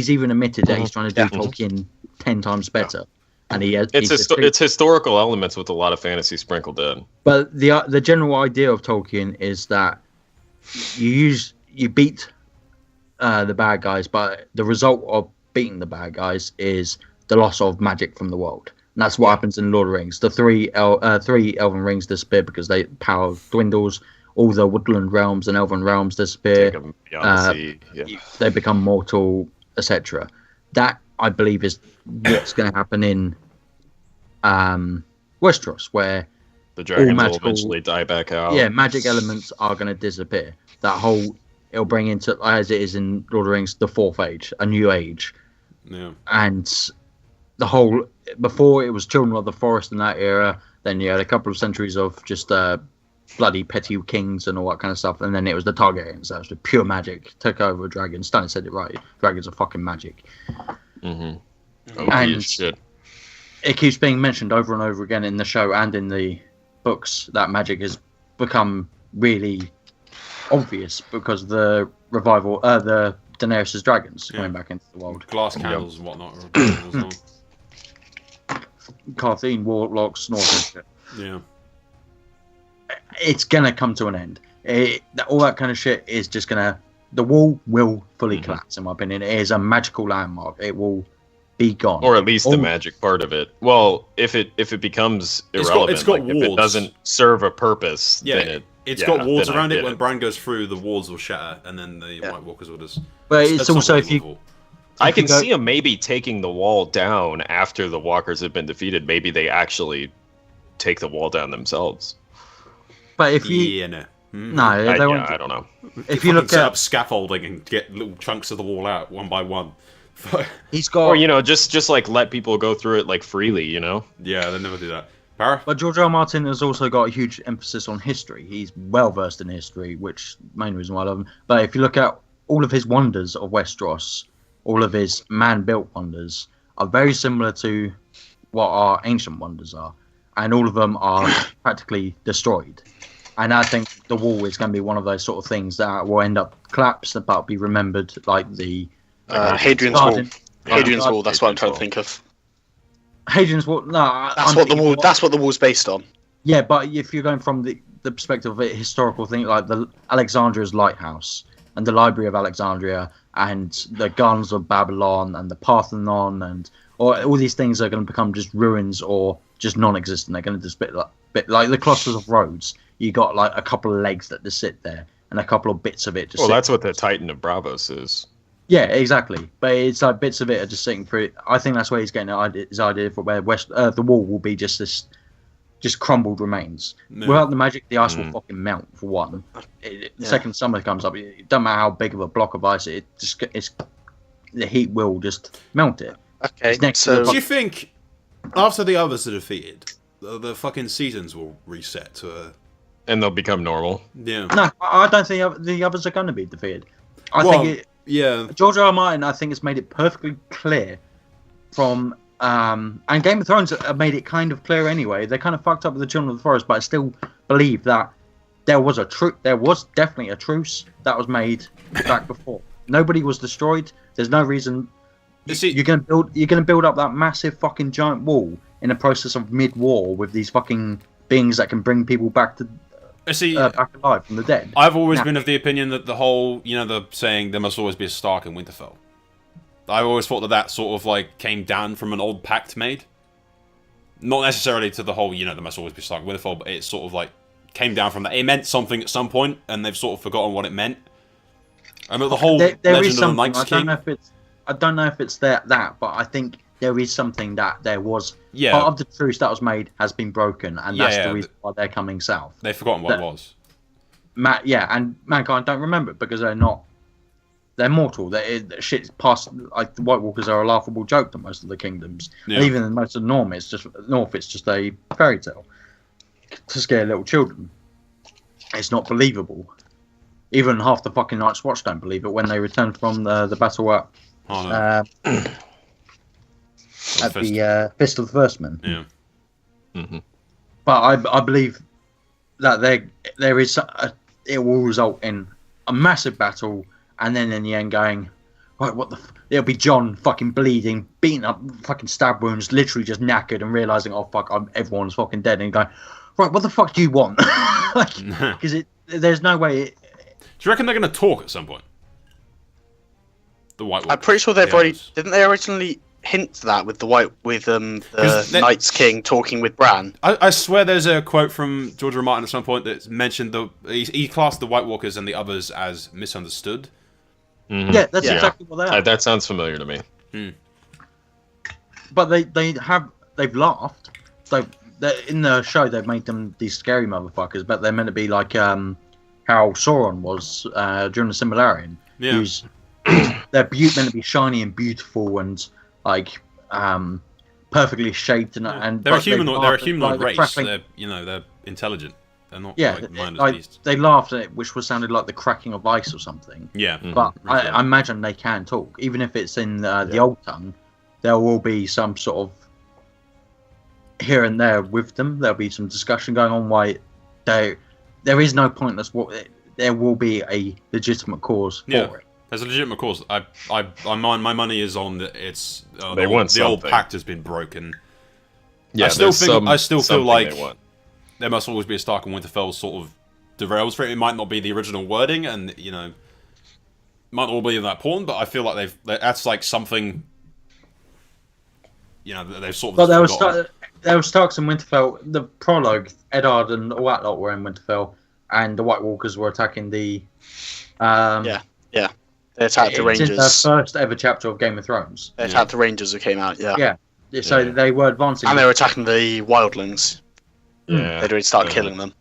even admitted that he's trying to do Yeah. Tolkien 10 times better, and he has. It's historical elements with a lot of fantasy sprinkled in. But the general idea of Tolkien is that you beat the bad guys, but the result of beating the bad guys is the loss of magic from the world. And that's what happens in Lord of the Rings. The three elven rings disappear because power dwindles. All the woodland realms and elven realms disappear. Take 'em beyond the sea. Yeah. They become mortal, etc. That, I believe, is what's going to happen in Westeros, where The dragons will magical- eventually die back out. magic elements are going to disappear. It'll bring into, as it is in Lord of the Rings, the Fourth Age, a new age. Yeah. And before it was Children of the Forest in that era, then you had a couple of centuries of just bloody petty kings and all that kind of stuff, and then it was the Targaryens, that was the pure magic, took over dragons. Stanley said it right, dragons are fucking magic. Mm-hmm. And- Shit. It keeps being mentioned over and over again in the show and in the books that magic has become really obvious because of the revival, the Daenerys' dragons coming back into the world. Glass candles and whatnot. Are as well. Carthene, warlocks, North and shit. Yeah. It's gonna come to an end. All that kind of shit is just gonna. The wall will fully collapse, in my opinion. It is a magical landmark. It will be gone. Or at least the magic part of it. Well, if it becomes irrelevant, it's got like, if wards. it doesn't serve a purpose, Yeah, then it's got wards then around I it. get When Bran goes through, the wards will shatter, and then the White Walkers will just. But it's that's also not if you. believable. I can see them maybe taking the wall down after the walkers have been defeated. Maybe they actually take the wall down themselves. But if you. Yeah, no. No, I don't know. If you look set at up scaffolding and get little chunks of the wall out one by one. he's got. Or just like let people go through it like freely, Yeah, they never do that. Para? But George R. R. Martin has also got a huge emphasis on history. He's well versed in history, which main reason why I love him. But if you look at all of his wonders of Westeros, all of his man-built wonders are very similar to what our ancient wonders are, and all of them are practically destroyed. And I think the wall is going to be one of those sort of things that will end up collapsed, but be remembered like the Hadrian's Wall. Hadrian's Wall. That's what I'm trying to think of. Hadrian's Wall. No, That's what the wall. That's what the wall's based on. Yeah, but if you're going from the perspective of a historical thing, like the Alexandria's lighthouse and the Library of Alexandria and the Gardens of Babylon and the Parthenon and all these things are going to become just ruins or just non-existent. They're going to just bit like the clusters of Rhodes. You got like a couple of legs that just sit there and a couple of bits of it. Well, that's what the Titan of Bravos is. Yeah, exactly. But it's like bits of it are just sitting through. I think that's where he's getting his idea for where the wall will be just crumbled remains. No. Without the magic, the ice will fucking melt for one. Second summer comes up, it doesn't matter how big of a block of ice it's the heat will just melt it. Okay. So do you think after the others are defeated, the fucking seasons will reset to and they'll become normal? Yeah. No, I don't think the others are going to be defeated. George R. R. Martin, I think, has made it perfectly clear from and Game of Thrones have made it kind of clear anyway. They kind of fucked up with the Children of the Forest, but I still believe that there was definitely a truce that was made back before. Nobody was destroyed. There's no reason you're gonna build up that massive fucking giant wall in a process of mid-war with these fucking beings that can bring people back to back alive from the dead. I've always been of the opinion that the whole, the saying there must always be a Stark in Winterfell. I always thought that sort of like came down from an old pact made. Not necessarily to the whole, there must always be a Stark in Winterfell, but it sort of like came down from that. It meant something at some point, and they've sort of forgotten what it meant. I mean, the whole Legend of the Night's King. I don't know if it's that, but I think there is something that there was. Yeah. Part of the truce that was made has been broken, and that's the reason why they're coming south. They've forgotten what it was. And mankind don't remember it because they're not. They're mortal. Shit's past. Like the White Walkers are a laughable joke to most of the kingdoms, and even in most of the North, it's just a fairy tale to scare little children. It's not believable. Even half the fucking Night's Watch don't believe it when they return from the battle at the Fist of the Firstmen. Yeah. Mm-hmm. But I believe that there is it will result in a massive battle, and then in the end going, right, it'll be Jon fucking bleeding, beaten up, fucking stab wounds, literally just knackered, and realizing, oh fuck, everyone's fucking dead, and going, right, what the fuck do you want? Because there's no way. Do you reckon they're going to talk at some point? The White Walkers. I'm pretty sure they've already. Didn't they originally hint that with the Night's King talking with Bran? I swear there's a quote from George R. R. Martin at some point that mentioned he classed the White Walkers and the others as misunderstood. Mm-hmm. Yeah, that's exactly what they are. That sounds familiar to me. But they've laughed. In the show they've made them these scary motherfuckers, but they're meant to be like how Sauron was during the Silmarillion. Yeah. They're meant to be shiny and beautiful and like perfectly shaped and they're a humanoid race. They're intelligent. They're not mindless beasts. They laughed at it, which sounded like the cracking of ice or something. Yeah. But I imagine they can talk, even if it's in the old tongue. There will be some sort of here and there with them. There'll be some discussion going on why there is no pointless. There will be a legitimate cause for it. There's a legitimate cause. My money is on that. It's the old pact has been broken. Yeah, I still feel like there must always be a Stark and Winterfell sort of derails for it. It might not be the original wording, and might not all be that important. But I feel like that's like something you know, they've sort of. But there forgotten. was Starks and Winterfell. The prologue, Eddard and all that lot were in Winterfell, and the White Walkers were attacking the. They attacked the Rangers. It's in the first ever chapter of Game of Thrones. They attacked the Rangers who came out. Yeah. So they were advancing. And they were attacking the wildlings. Yeah. They'd already started killing them.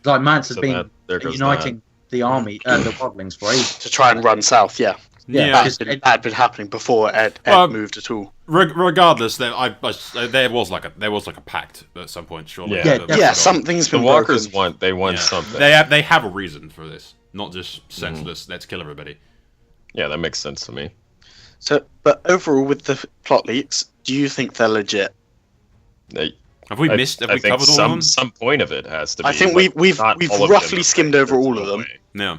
Like Mance has So been there goes uniting the army, the wildlings for ages. To try and run south, yeah. Yeah. That had been happening before Ed moved at all. Regardless, there was like a pact at some point, surely. Yeah. Something's The been walkers broken. want something. They have a reason for this, not just senseless. Let's kill everybody. Yeah, that makes sense to me. So, but overall, with the plot leaks, do you think they're legit? Have we missed? Have we think covered all of them? some point of it has to be. I think like, we've not all of roughly them. skimmed over There's all no of them. way. No.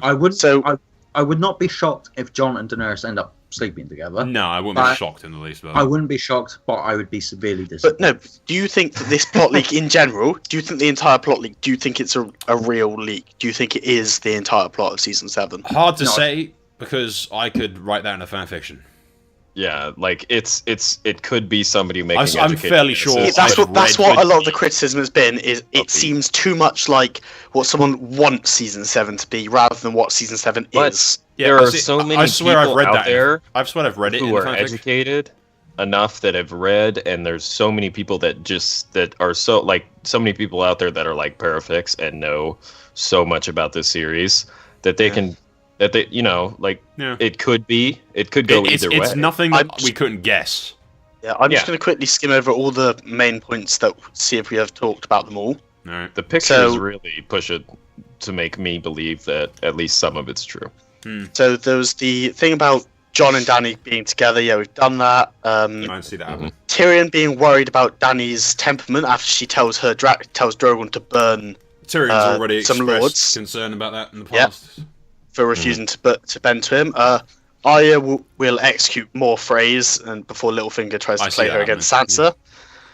I would not be shocked if Jon and Daenerys end up sleeping together. No, I wouldn't be shocked in the least. I wouldn't be shocked, but I would be severely disappointed. But no, do you think that this plot leak in general, do you think the entire plot leak, do you think it's a real leak? Do you think it is the entire plot of Season 7? Hard to say, because I could write that in a fanfiction. Yeah, like it could be somebody making. I'm fairly sure. That's what a lot of the criticism. criticism has been. Is it seems too much like what someone wants Season 7 to be, rather than what Season 7 But is. there are so many I swear people I've read out that. there I've swear I've read it in who the are fanfic. educated enough that have read, and there's so many people that are so like so many people out there that are like Parafix and know so much about this series that they can. That they, it could go either way. It's nothing that we couldn't guess. Yeah, I'm just going to quickly skim over all the main points see if we have talked about them all. All right. The pictures really push it to make me believe that at least some of it's true. So there was the thing about Jon and Dany being together. Yeah, we've done that. I don't see that happen. Tyrion being worried about Dany's temperament after she tells Drogon to burn Tyrion's already some expressed lords concern about that in the past. for refusing to bend to him. Arya will execute more Freys, and before Littlefinger tries to play her against Sansa.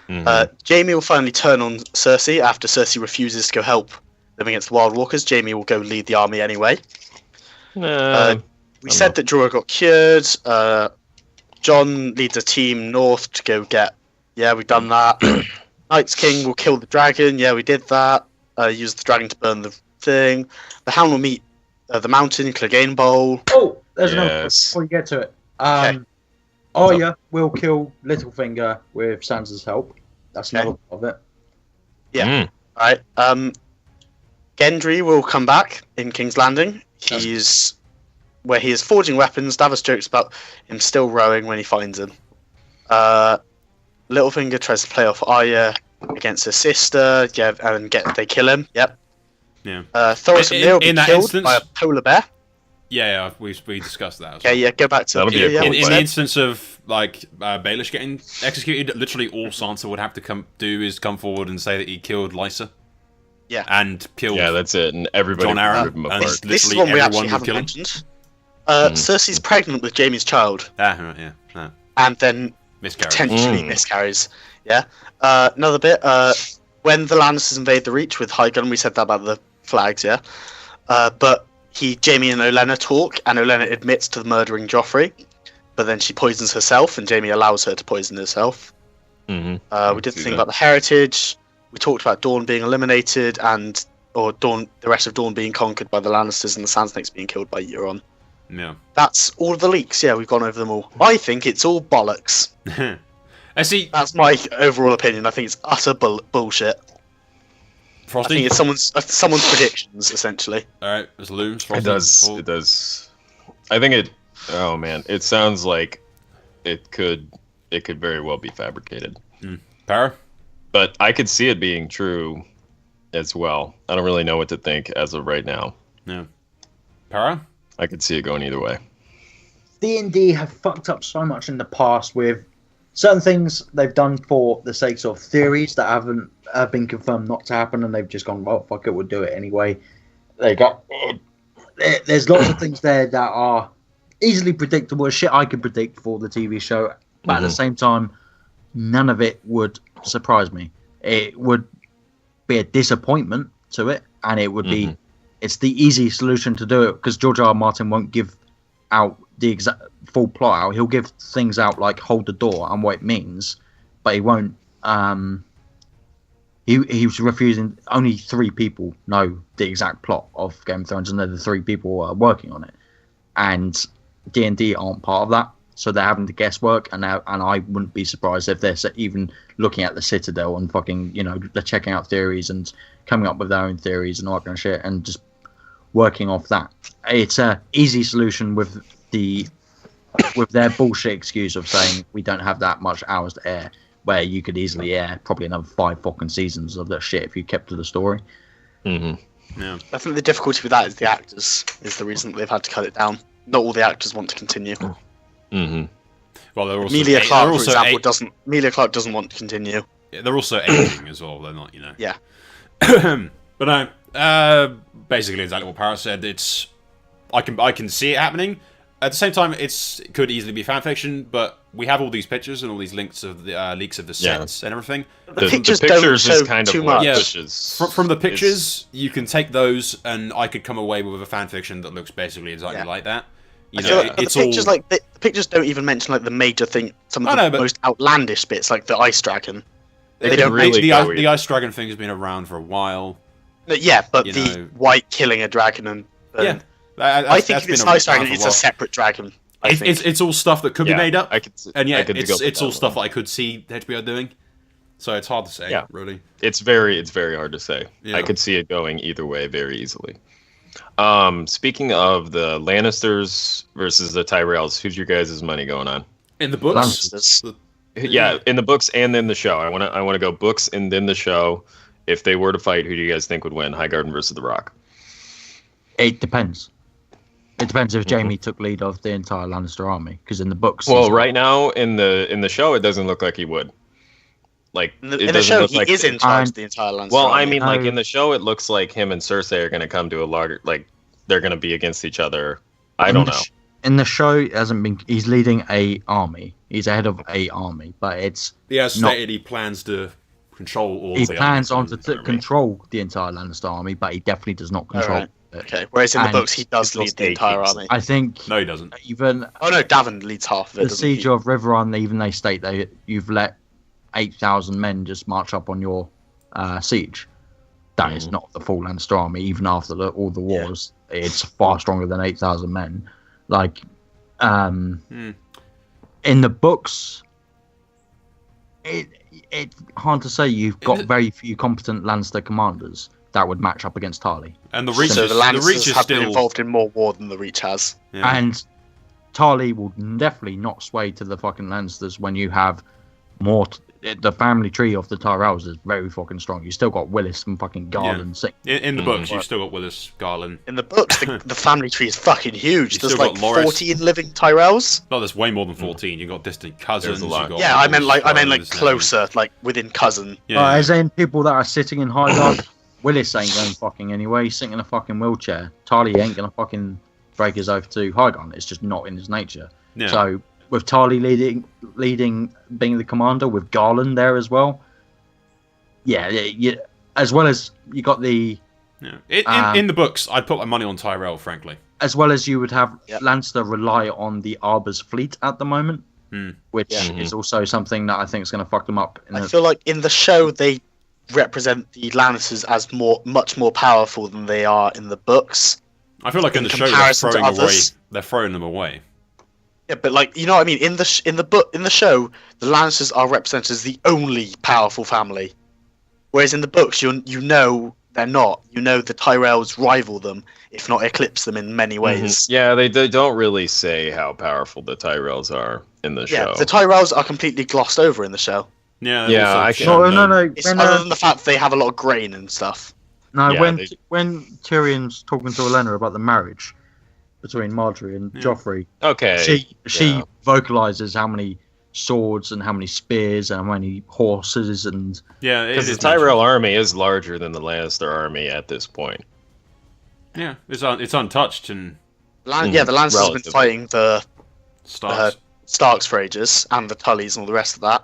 Jaime will finally turn on Cersei after Cersei refuses to go help them against the Wild Walkers. Jaime will go lead the army anyway. We said that Jorah got cured. Jon leads a team north to go get. Yeah, we've done that. Night's King will kill the dragon. Yeah, we did that. Use the dragon to burn the thing. The Hound will meet the mountain, Clegane Bowl. Oh, there's another before you get to it. Arya will kill Littlefinger with Sansa's help. That's another part of it. Yeah. Alright. Gendry will come back in King's Landing. He's where he is forging weapons. Davos jokes about him still rowing when he finds him. Littlefinger tries to play off Arya against her sister. Yeah, and they kill him. Yep. Yeah. Thoros and Neil will be killed by a polar bear. Yeah, we discussed that. Okay, yeah, go back to That'll be a cool in the instance of like Baelish getting executed, literally all Sansa would have to come forward and say that he killed Lysa. Yeah. And killed. Yeah, that's it, and everybody Jon Arryn, rip him and apart. This is literally one we everyone actually would haven't kill him. mentioned. Cersei's pregnant with Jaime's child, and then potentially miscarries. Yeah. Another bit. When the Lannisters invade the Reach with High Gun, we said that about the flags. Yeah. But Jaime and Olenna talk, and Olenna admits to murdering Joffrey, but then she poisons herself, and Jaime allows her to poison herself. We did the thing about the heritage. We talked about Dorne being eliminated, the rest of Dorne being conquered by the Lannisters, and the Sand Snakes being killed by Euron. Yeah. That's all of the leaks. Yeah, we've gone over them all. I think it's all bollocks. I see. That's my overall opinion. I think it's utter bullshit. Frosty? I think it's someone's predictions, essentially. Alright, there's looms. It does. I think it. Oh man, it sounds like it could very well be fabricated. Para? But I could see it being true as well. I don't really know what to think as of right now. Yeah. Para? I could see it going either way. D&D have fucked up so much in the past with certain things they've done for the sake of theories that have been confirmed not to happen, and they've just gone, well, fuck it, we'll do it anyway. There's lots of things there that are easily predictable, shit I could predict for the TV show, but at the same time, none of it would surprise me. It would be a disappointment to it, and it would be, it's the easy solution to do it, because George R. R. Martin won't give out the exact full plot out. He'll give things out like hold the door and what it means, but he won't. He was refusing. Only 3 people know the exact plot of Game of Thrones, and they're the 3 people who are working on it. And D&D aren't part of that, so they're having to guesswork. And I wouldn't be surprised if they're even looking at the Citadel and fucking, they're checking out theories and coming up with their own theories and all that kind of shit, and just working off that. It's a easy solution with their bullshit excuse of saying we don't have that much hours to air, where you could easily air probably another 5 fucking seasons of that shit if you kept to the story. Mm-hmm. Yeah. I think the difficulty with that is the actors is the reason that they've had to cut it down. Not all the actors want to continue. Mm-hmm. Well, they're also Emilia Clarke, for also example, doesn't. Emilia Clarke doesn't want to continue. They're also aging as well. They're not, Yeah. But no. Basically, exactly what Parrot said. I can see it happening. At the same time, it could easily be fanfiction, but we have all these pictures and all these links of the leaks of the sets and everything. The pictures don't don't is show kind too of what much. pushes. From the pictures, you can take those, and I could come away with a fanfiction that looks basically exactly like that. I feel like it's the pictures, all... the pictures don't even mention like the major thing. Some of the most outlandish bits, like the ice dragon. They don't really. The ice dragon thing has been around for a while. Yeah, but the white killing a dragon and yeah, I think if it's an ice dragon, it's a separate dragon. It's all stuff that could be made up, and it's all stuff that I could see HBO doing. So it's hard to say, really. It's very hard to say. Yeah. I could see it going either way very easily. Speaking of the Lannisters versus the Tyrells, who's your guys' money going on? In the books? Yeah, in the books and in the show. I want to go books and then the show. If they were to fight, who do you guys think would win? Highgarden versus The Rock? It depends. It depends if Jaime took lead of the entire Lannister army, because in the books... Well, right now, in the show, it doesn't look like he would. Like, in the show, he is in charge of the entire Lannister army. Well, I mean, like, in the show, it looks like him and Cersei are going to come to a larger... Like, they're going to be against each other. I don't know. In the show, it hasn't been... He's leading a army. He's ahead of a army, but it's... He has stated he plans to control all he plans on to control the entire Lannister army, but he definitely does not control it. Okay, whereas in the books, he does lead the entire army. I think... No, he doesn't. Even... Oh, no, Davin leads half of it, the siege of Riverrun, even they state that you've let 8,000 men just march up on your siege. That is not the full Lannister army, even after all the wars. It's far stronger than 8,000 men. Like, in the books, it's hard to say. You've got very few competent Lannister commanders that would match up against Tarly. And the Reach, so the Lannisters have still been involved in more war than the Reach has. Yeah. And Tarly will definitely not sway to the fucking Lannisters when you have more... the family tree of the Tyrells is very fucking strong. You still got Willis and fucking Garland. In the books, you've still got Willis, Garland. In the books, the family tree is fucking huge. There's like Loras. 14 living Tyrells. No, there's way more than 14. You've got distant cousins. There's a lot. Yeah, I meant like closer, like within cousin. Yeah. As in people that are sitting in Highgarden. Willis ain't going fucking anyway. He's sitting in a fucking wheelchair. Tarly ain't gonna fucking break his oath to Highgarden. It's just not in his nature. Yeah. So with Tarly leading, being the commander, with Garland there as well. Yeah, as well as you got the. Yeah. In the books, I'd put my money on Tyrell, frankly. As well as you would have Lannister rely on the Arbor's fleet at the moment, which is also something that I think is going to fuck them up. I feel like in the show they represent the Lannisters as much more powerful than they are in the books. I feel like in the show they're throwing them away. Yeah, but like, you know what I mean? In the show, the Lannisters are represented as the only powerful family, whereas in the books, you know they're not. You know the Tyrells rival them, if not eclipse them in many ways. Yeah, they don't really say how powerful the Tyrells are in the show. Yeah, the Tyrells are completely glossed over in the show. Yeah, I no. It's other than the fact that they have a lot of grain and stuff. No, when Tyrion's talking to Olenna about the marriage between Marjorie and Joffrey, she vocalizes how many swords and how many spears and how many horses and because the Tyrell army is larger than the Lannister army at this point. Yeah, it's untouched and the Lannisters have been fighting the Starks for ages and the Tullys and all the rest of that,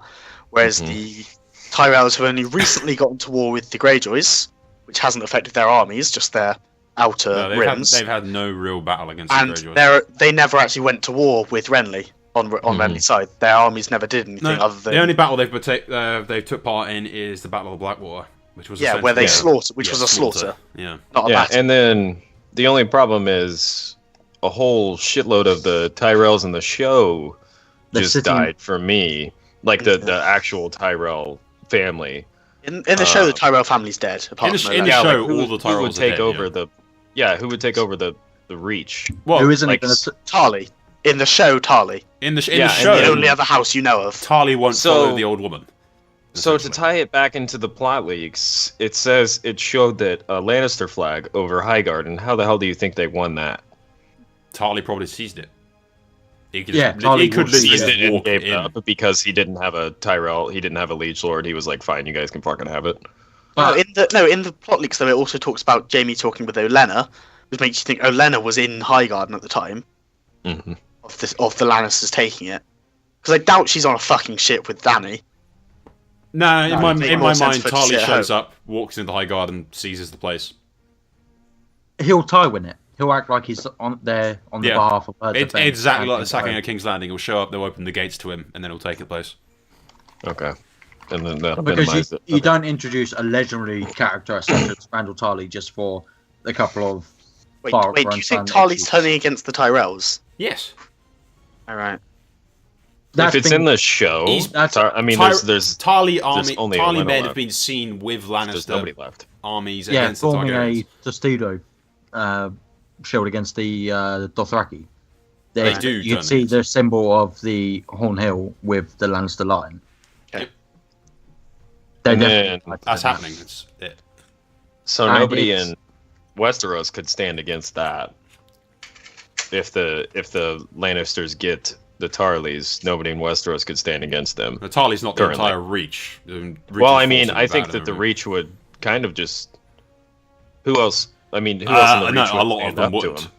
whereas the Tyrells have only recently gotten to war with the Greyjoys, which hasn't affected their armies, just their outer rims. They've had no real battle against and the Greyjoys. They never actually went to war with Renly. on Renly's side. Their armies never did anything other than... The only battle they took part in is the Battle of Blackwater, which was where they slaughtered, which was a slaughter. Yeah. Not a battle. And then the only problem is a whole shitload of the Tyrells in the show just died for me. Like the actual Tyrell family. In the show, the Tyrell family's dead. In the show, all the Tyrells who would take are dead, over who would take over the Reach? Well, who isn't like, even Tarly. In the show, Tarly. In the show, the only other house you know of. Tarly won't follow the old woman. So to tie it back into the plot leaks, it says it showed that a Lannister flag over Highgarden. How the hell do you think they won that? Tarly probably seized it. He could Seized literally it and walk gave in. it up because he didn't have a Tyrell, he didn't have a Liege Lord. He was like, fine, you guys can fucking have it. In the plot leaks though, it also talks about Jaime talking with Olenna, which makes you think Olenna was in Highgarden at the time of the Lannisters taking it. Because I doubt she's on a fucking ship with Dany. No, in my mind, for Tarly shit shows up, walks into Highgarden, seizes the place. He'll Tywin it. He'll act like he's on the behalf of her. It's exactly like the sacking of King's Landing. He'll show up, they'll open the gates to him, and then he'll take the place. Okay. And then that'll Because minimize it. you don't introduce a legendary character such as Randall Tarly just for a couple of... Wait, do you think Tarly's turning against the Tyrells? Yes. Alright. If it's in the show, there's Tarly only Tarly Olenna men left. have been seen with There's nobody Lannister left. armies against the forming Targaryens. a Testudo shield against the Dothraki. They do. You can see the symbol of the Horn Hill with the Lannister line. Okay. That's happening. It's it. So nobody in Westeros could stand against that. If the Lannisters get the Tarleys, nobody in Westeros could stand against them. The Tarly's not the currently. entire Reach. Well, I mean, I think that the Reach would kind of just. Who else? I mean, who else in the Reach would a lot of stand them up to would. him?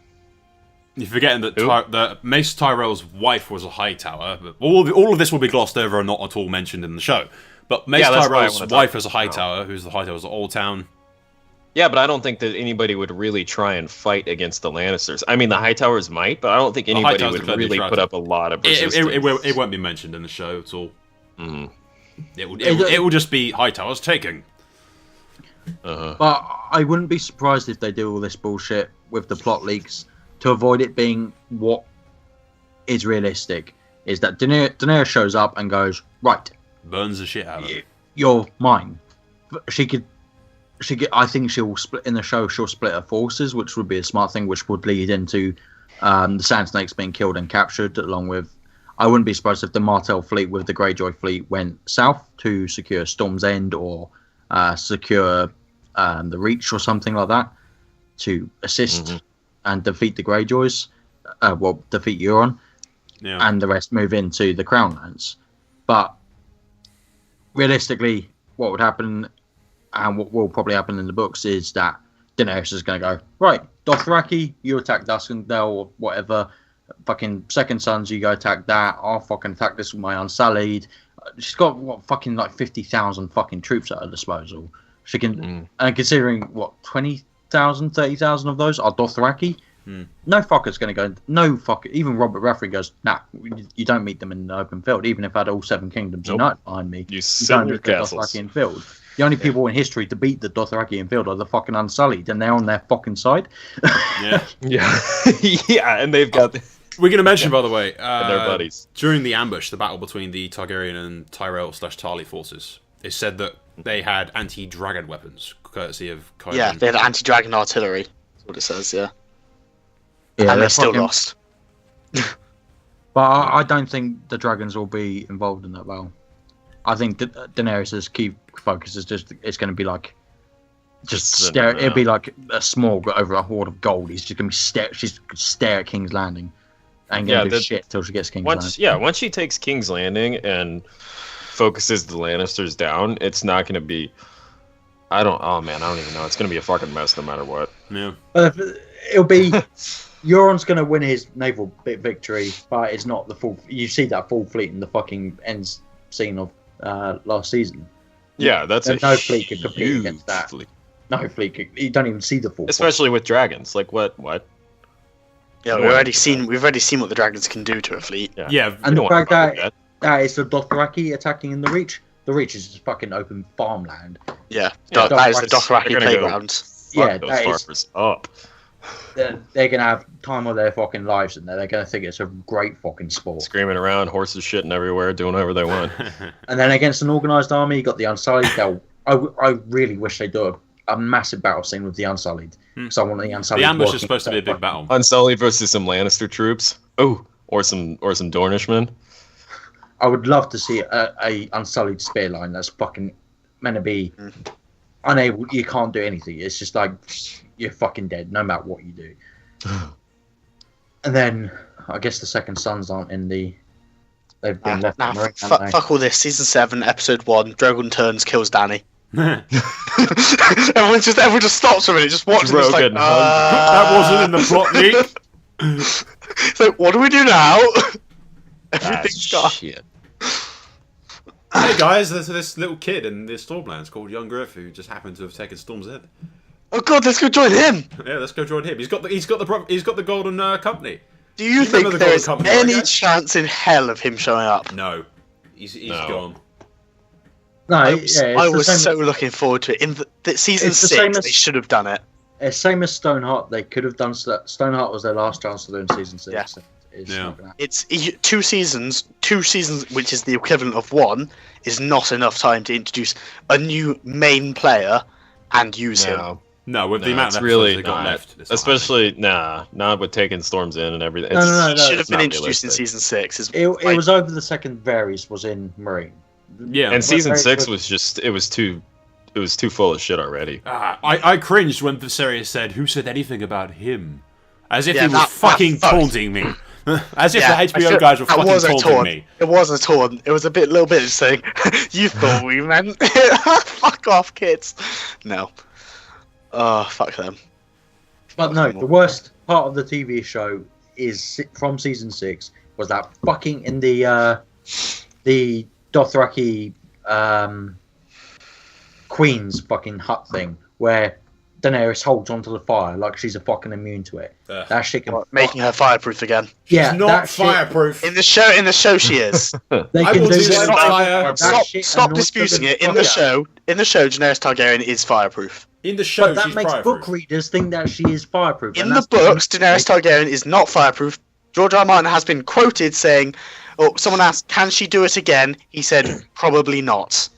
You're forgetting that the Mace Tyrell's wife was a Hightower. But all of this will be glossed over and not at all mentioned in the show. But Mace Tyrell's wife is a Hightower, who's the Hightower's Old Town. Yeah, but I don't think that anybody would really try and fight against the Lannisters. I mean, the Hightowers might, but I don't think anybody would really put up a lot of resistance. It won't be mentioned in the show at all. It will just be Hightowers taking. But I wouldn't be surprised if they do all this bullshit with the plot leaks to avoid it being what is realistic. Is that Daenerys shows up and goes, right, burns the shit out of him. You're mine. I think she'll split in the show. She'll split her forces, which would be a smart thing, which would lead into the Sand Snakes being killed and captured. Along with, I wouldn't be surprised if the Martell fleet with the Greyjoy fleet went south to secure Storm's End or secure the Reach or something like that to assist and defeat the Greyjoys. Defeat Euron, and the rest move into the Crown Lands. But realistically, what would happen? And what will probably happen in the books is that Daenerys is going to go, right, Dothraki, you attack Duskendale or whatever. Fucking Second Sons, you go attack that. I'll fucking attack this with my Unsullied. She's got, 50,000 fucking troops at her disposal. She can, and considering, 20,000, 30,000 of those are Dothraki? No fucker's going to go, no fucker. Even Robert Rathray goes, nah, you don't meet them in the open field. Even if I had all 7 kingdoms united behind me, you don't your meet the castles. Dothraki in field. The only people in history to beat the Dothraki in field are the fucking Unsullied, and they're on their fucking side. Yeah, and they've got. We're going to mention, by the way, and their buddies. During the ambush, the battle between the Targaryen and Tyrell/Tarly forces, it's said that they had anti-dragon weapons, courtesy of Kyron. Yeah, they had anti-dragon artillery. That's what it says. Yeah, Yeah, and they're still lost. But I don't think the dragons will be involved in that battle. I think Daenerys' key focus is it's going to be like stare. It'll be like a smog over a hoard of gold. He's just going to be she's gonna stare at King's Landing and gonna do shit till she gets King's Landing. Yeah, once she takes King's Landing and focuses the Lannisters down, it's not going to be. I don't even know. It's going to be a fucking mess no matter what. Yeah. It'll be. Euron's going to win his naval victory, but it's not the full. You see that full fleet in the fucking end scene of last season. Yeah, that's no fleet could compete against that. Fleet. No fleet could. You don't even see the full. Especially with dragons. Like what? Yeah, we've already seen what the dragons can do to a fleet. Yeah, And the don't fact want to that it's the Dothraki attacking in the Reach. The Reach is just fucking open farmland. Yeah, Yeah, that is the Dothraki- Dothraki they're gonna go- playground. Fuck Yeah, those that is- farmers up. They're gonna have time of their fucking lives in there. They're gonna think it's a great fucking sport. Screaming around, horses shitting everywhere, doing whatever they want. And then against an organised army, you got the Unsullied. I really wish they do a massive battle scene with the Unsullied. Because I want the Unsullied. the ambush working is supposed to be a big fucking- battle. Unsullied versus some Lannister troops. Oh, or some Dornishmen. I would love to see a Unsullied spear line that's fucking meant to be unable. You can't do anything. It's just like you're fucking dead no matter what you do. And then I guess the second sons aren't in the. They've been left. in Marine, haven't they? Fuck all this. Season 7, episode 1. Drogon turns, kills Danny. everyone just stops for a minute, just watches. It's like, Drogon. That wasn't in the plot, Nick. So what do we do now? Everything's gone. Shit. Hey guys, there's this little kid in the Stormlands called Young Griff who just happened to have taken Storm's head. Oh god, let's go join him. Yeah, let's go join him. He's got the golden company. Do you remember think the there is Golden Company, any right, guys? chance in hell of him showing up? No, he's No. gone. No, I it's was the so same, looking forward to it. In the season It's the 6, same as- they should have done it. it's same as Stoneheart. They could have done. Stoneheart was their last chance to do in season 6. Yeah. It's Yeah. not gonna It's 2 seasons, which is the equivalent of 1, is not enough time to introduce a new main player and use him. No, with the No, amount it's of really episodes they got not. left, it's not Especially, not with taking storms in and everything. No, It's- no, no, It should have it's been not introduced in realistic. season 6. It was over the second Varys was in Marine. happening. Yeah, And season Very 6 good. was just it was too full of shit already. I cringed when Viserys said, "Who said anything about him?" As if Yeah, he was that fucking fucked. taunting me. As if Yeah, the I HBO feel- guys were that fucking was a taunting taunt. me. It was a taunt. It was a little bit saying, "You thought we meant." Fuck off, kids. No. Oh, fuck them. But no, the worst part of the TV show is from season 6 was that fucking in the Dothraki Queen's fucking hut thing where Daenerys holds onto the fire like she's a fucking immune to it. Ugh. That shit can Making her fireproof again. yeah, She's not that shit- fireproof. In the show, she is. They I can will do do that. that fire. That Stop, shit stop annoys disputing the it. In fuck the out. show, Daenerys Targaryen is fireproof. In the show, But that she's makes fireproof. book readers think that she is fireproof. In and the that's books, Daenerys Targaryen is not fireproof. George R. R. Martin has been quoted saying, "Oh, someone asked, can she do it again?" He said, "Probably not."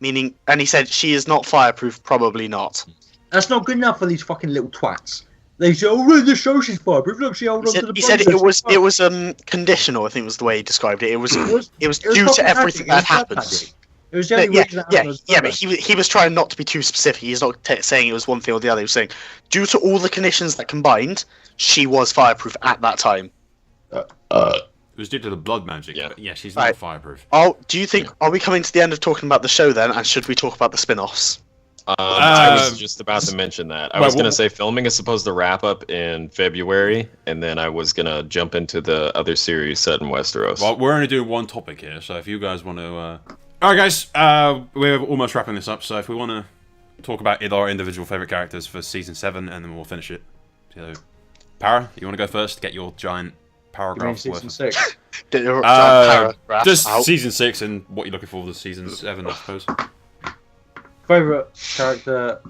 Meaning, and he said, "She is not fireproof. Probably not." That's not good enough for these fucking little twats. They say, "Oh, in the show she's fireproof. Look, she held He on to said, the." he said process." it was conditional. I think was the way he described it. It was due fucking to everything tragic. that happened. It was the only Yeah, reason that yeah, happened. yeah, but he was trying not to be too specific. He's not saying it was one thing or the other. He was saying, due to all the conditions that combined, she was fireproof at that time. It was due to the blood magic. Yeah. But yeah, she's Right. not fireproof. Oh, do you think? Are we coming to the end of talking about the show then? And should we talk about the spin-offs? I was just about to mention that. I well, was going well- to say filming is supposed to wrap up in February, and then I was going to jump into the other series set in Westeros. Well, we're only doing one topic here, so if you guys want to... Alright guys, we're almost wrapping this up, so if we want to talk about our individual favourite characters for Season 7, and then we'll finish it. So, Para, you want to go first? Get your giant You mean paragraph season worth. 6? Get your Just paragraphs out. Season 6 and what you're looking for for Season 7, I suppose. Favorite character.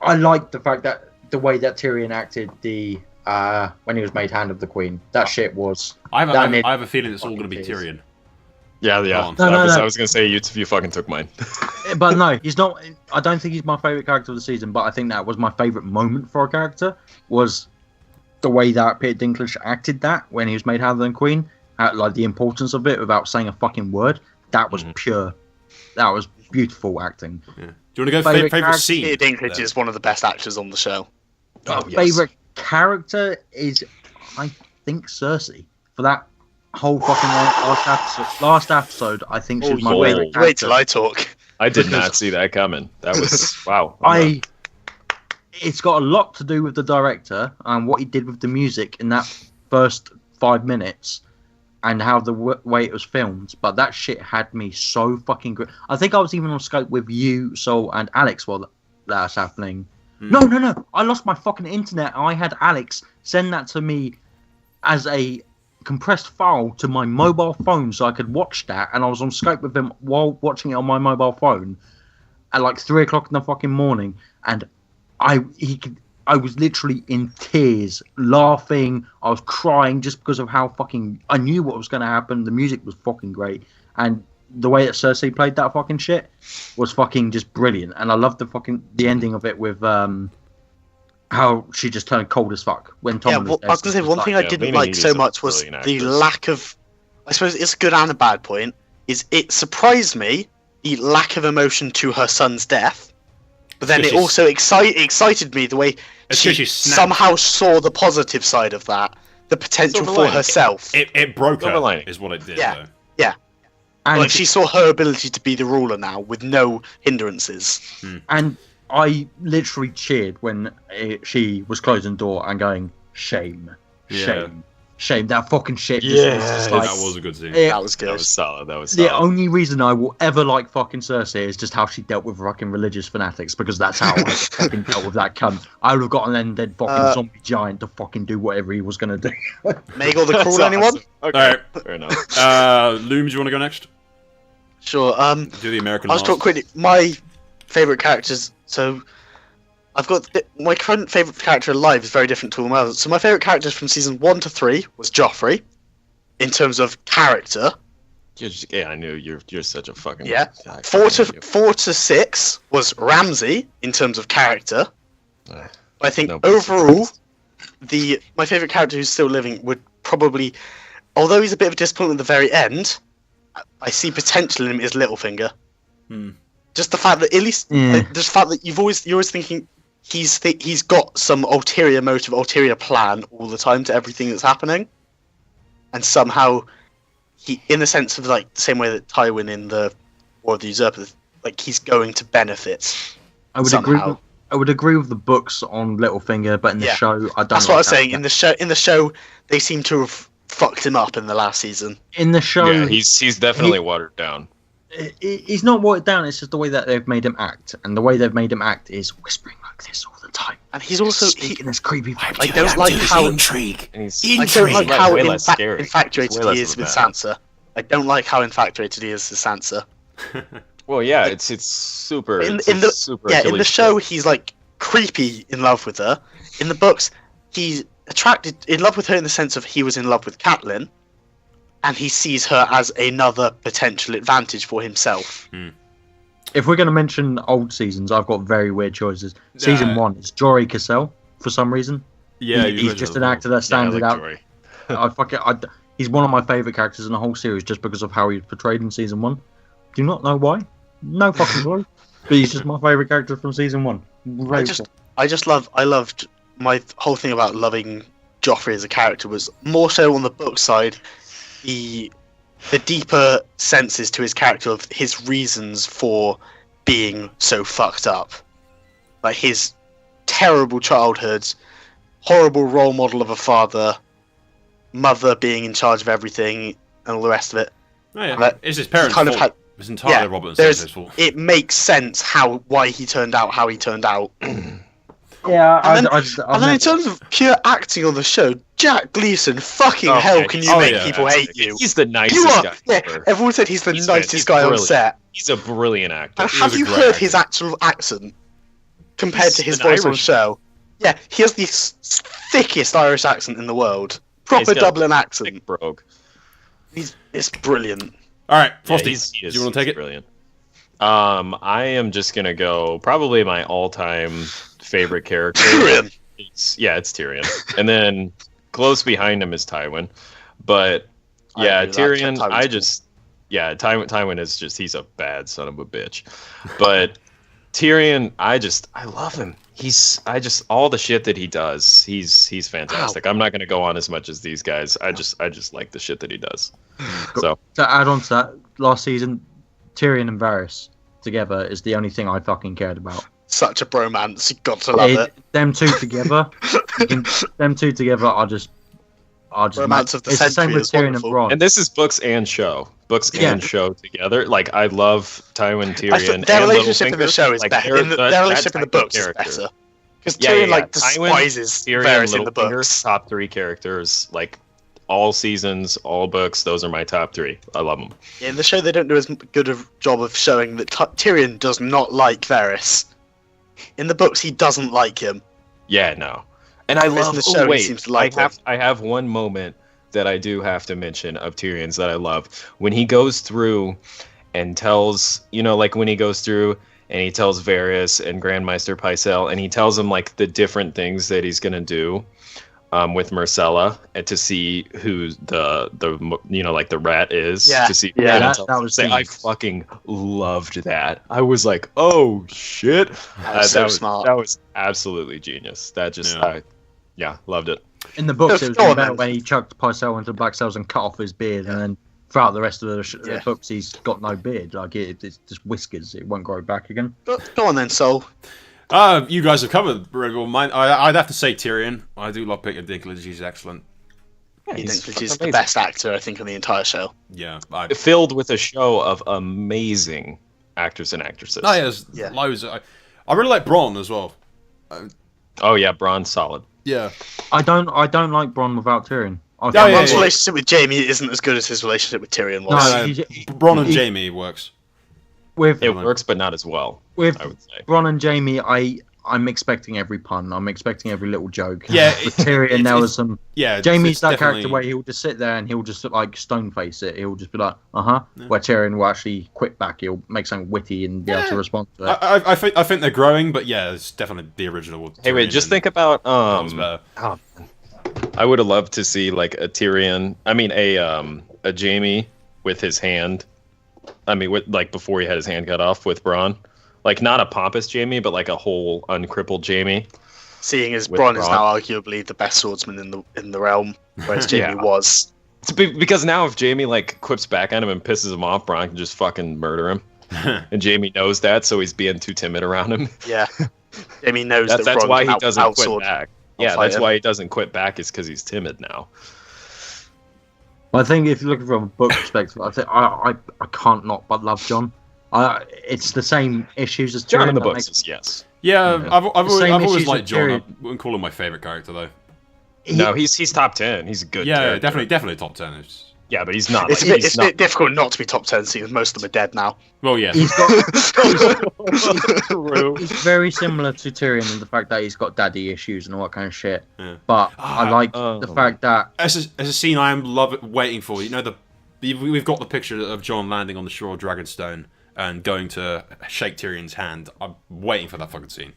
I like the fact that the way that Tyrion acted the when he was made Hand of the Queen. That shit was. I That have a feeling it's all going to be fucking Tyrion. yeah. Go on. No, I no. was going to say you fucking took mine. But no, he's not. I don't think he's my favorite character of the season. But I think that was my favorite moment for a character was the way that Peter Dinklage acted that when he was made Hand of the Queen. Like the importance of it without saying a fucking word. That was pure. That was beautiful acting. Yeah. Do you want to go Favourite favourite character? scene? Peter Dinklage then? is one of the best actors on the show. Oh, yes. Favorite character is, I think, Cersei for that whole fucking last episode. I think she's my yeah. favorite character. Wait till I talk. I did not see that coming. That was wow. It's got a lot to do with the director and what he did with the music in that first 5 minutes and how the way it was filmed. But that shit had me so fucking good. I think I was even on Skype with you, Soul, and Alex while that was happening. No. I lost my fucking internet. I had Alex send that to me as a compressed file to my mobile phone so I could watch that, and I was on Skype with him while watching it on my mobile phone at like 3 o'clock in the fucking morning, and I was literally in tears, laughing. I was crying just because of how fucking I knew what was going to happen. The music was fucking great, and the way that Cersei played that fucking shit was fucking just brilliant. And I loved the ending of it with how she just turned cold as fuck when Tom. Yeah, well, I was gonna say one thing I didn't like so much was the lack of. I suppose it's a good and a bad point. Is it surprised me the lack of emotion to her son's death, but then it also excited me the way she somehow saw the positive side of that, the potential for herself. It broke her, is what it did. Yeah, yeah. And like she saw her ability to be the ruler now with no hindrances. And I literally cheered when she was closing the door and going, shame. That fucking shit. That was a good scene. That was good. That was solid. The only reason I will ever like fucking Cersei is just how she dealt with fucking religious fanatics, because that's how I fucking dealt with that cunt. I would have got an undead fucking zombie giant to fucking do whatever he was gonna do. Maegor the Cruel, anyone? Okay. Alright. Fair enough. Loom, do you want to go next? Sure. Do the American. I'll talk quickly. My favourite characters. So, I've got my current favourite character alive is very different to all my others. So my favourite characters from season 1 to 3 was Joffrey, in terms of character. I knew you're such a fucking. Yeah. 4 to 6 was Ramsay in terms of character. I think overall, my favourite character who's still living would probably, although he's a bit of a disappointment at the very end, I see potential in him is Littlefinger. Just the fact that at least the fact that you're always thinking he's got some ulterior motive, ulterior plan all the time to everything that's happening, and somehow he, in the sense of like the same way that Tywin in the War of the Usurpers, like he's going to benefit. I would agree with the books on Littlefinger, but in the show, I don't. That's what I was saying. In the show, they seem to have fucked him up in the last season. In the show, yeah, he's definitely watered down. He's not watered down. It's just the way that they've made him act, and the way they've made him act is whispering like this all the time. And he's also speaking this creepy. I don't like how intrigue. I don't like how infatuated he is with Sansa. I don't like how infatuated he is with Sansa. Well, yeah, it's super. In the show, he's like creepy in love with her. In the books, he's attracted in love with her in the sense of he was in love with Catelyn, and he sees her as another potential advantage for himself. If we're going to mention old seasons, I've got very weird choices. Season 1 is Jory Cassell for some reason. Yeah, he's just an actor that stands out. He's one of my favourite characters in the whole series just because of how he was portrayed in season 1. Do not know why. No fucking clue. But he's just my favourite character from season 1. I loved my whole thing about loving Joffrey as a character was more so on the book side. The deeper senses to his character of his reasons for being so fucked up, like his terrible childhood, horrible role model of a father, mother being in charge of everything, and all the rest of it. Oh yeah, it's his parents' fault. It's entirely Robert and Sansa's fault. It makes sense why he turned out how he turned out. Yeah, and then in terms of pure acting on the show, Jack Gleeson, fucking hell, can you make people hate you? He's the nicest guy. Yeah, everyone said he's the nicest guy on set. He's a brilliant actor. And have you heard his actual accent compared to his voice on the show? Yeah, he has the thickest Irish accent in the world. Proper Dublin accent. Brogue. It's brilliant. All right, Frosty, do you want to take it? Brilliant. I am just gonna go probably my all-time favorite character. Tyrion. It's Tyrion, and then close behind him is Tywin. But yeah, Tyrion. Tywin is just he's a bad son of a bitch. But Tyrion, I love him. All the shit that he does, he's fantastic. Wow. I'm not gonna go on as much as these guys. I just like the shit that he does. So to add on to that, last season, Tyrion and Varys together is the only thing I fucking cared about. Such a bromance, you got to love it. Them two together, are just. Romance of the it's the same with Tyrion and Bronn. And this is books and show. And show together. Like I love Tywin, Tyrion. Their relationship in the show is better. Their relationship in the books is better. Because Tyrion like despises Tyrion, Varys in the Littlefinger, books. top 3 characters, like all seasons, all books. Those are my top 3. I love them. In the show, they don't do as good a job of showing that Tyrion does not like Varys. In the books, he doesn't like him. Yeah, no. And I love the show, he seems to like I have one moment that I do have to mention of Tyrion's that I love. When he goes through and tells, like when he goes through and he tells Varys and Grandmaster Pycelle, and he tells him like the different things that he's gonna do with Myrcella, and to see who the like the rat is. Yeah. To see. Yeah, that was I fucking loved that. I was like, oh shit. That was smart. That was absolutely genius. That just loved it. In the books, it was Go on, better then. when he chucked Pycelle into Black Cells and cut off his beard, and then throughout the rest of the books, he's got no beard. Like it's just whiskers; it won't grow back again. Go on then, Soul. You guys have covered mine. I'd have to say Tyrion. I do love Peter Dinklage. He's excellent. Yeah, He's the best actor, I think, in the entire show. Yeah. Filled with a show of amazing actors and actresses. No, there's loads. I really like Bronn as well. Oh yeah, Bronn's solid. Yeah. I don't like Bronn without Tyrion. Bron's relationship with Jaime isn't as good as his relationship with Tyrion was. No, Bronn and Jaime works. It works, but not as well. With I would say. Bronn and Jaime, I'm expecting every pun. I'm expecting every little joke. Yeah, with Tyrion, there was some. Yeah, Jaime's that character where he'll just sit there and he'll just like stone face it. He'll just be like, Where Tyrion will actually quit back. He'll make something witty and be able to respond to it. I think they're growing, but yeah, it's definitely the original. Hey, wait, just think about better. I would have loved to see like a Tyrion. I mean, a Jaime with his hand. I mean, with like before he had his hand cut off with Bronn, like not a pompous Jaime, but like a whole uncrippled Jaime. Seeing as Bronn is now arguably the best swordsman in the realm, whereas Jaime was. It's because now if Jaime like quips back at him and pisses him off, Bronn can just fucking murder him, and Jaime knows that, so he's being too timid around him. Yeah, Jaime knows that's Bronn why can he doesn't quit outsword back. Yeah, that's why he doesn't quit back, is because he's timid now. I think if you're looking from a book perspective, I think I can't not but love Jon. It's the same issues as Jon Tyrion in the that books makes- is yes. Yeah, I've always issues liked with Jon. I Tyrion. wouldn't call him my favorite character though. No, he's top 10. He's a good character. definitely top 10. Yeah, but he's not. It's a bit difficult not to be top 10, seeing as most of them are dead now. Well, yeah. He's got. True. He's very similar to Tyrion in the fact that he's got daddy issues and all that kind of shit. Yeah. But I like the fact that As a scene I am waiting for. We've got the picture of Jon landing on the shore of Dragonstone and going to shake Tyrion's hand. I'm waiting for that fucking scene.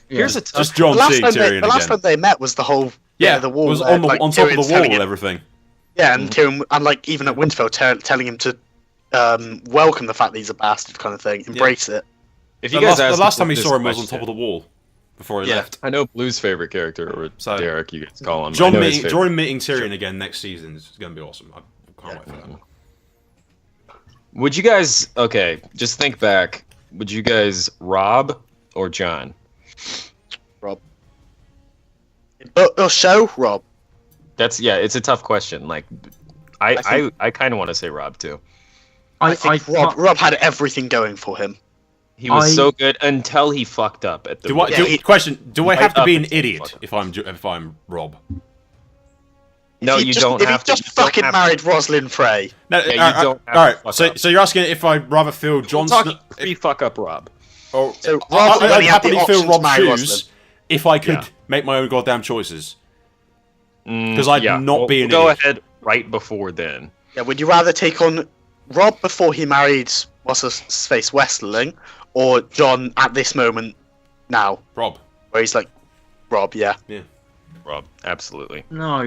Here's a tough. Just Jon seeing Tyrion the last again. time they met was the whole the wall. it was where, on top of Tyrion's the wall telling and him- everything. Yeah, and Tyrion, and like even at Winterfell, telling him to welcome the fact that he's a bastard, kind of thing, embrace it. If The you guys asked last time we this saw him was on question- top of the wall before he Yeah. left. I know Blue's favorite character, or So- Derek, you guys call him. I Jon know his favorite. meeting Tyrion again next season is going to be awesome. I can't wait for that. Would you guys? Okay, just think back. Would you guys Rob or Jon? Show Rob. It's a tough question. Like, I kind of want to say Rob too. I think Rob had everything going for him. He was so good until he fucked up at the. Do I have to be an idiot if I'm Rob? No, If you don't If have he to. just fucking married Rosalind Frey. No, Yeah, you don't have all to right. fuck up. So you're asking if I'd rather feel Jon Snow? Talking pre-fuck up Rob. Or, So Rob I'd only had the happily option feel to Rob's marry shoes Rosalind. if I could Yeah. make my own goddamn choices. Because I'd not be an Go idiot. ahead right before then. Yeah, would you rather take on Rob before he married what's his face Westerling, or Jon at this moment now, Rob. where he's like, Rob, yeah. Rob, absolutely. No.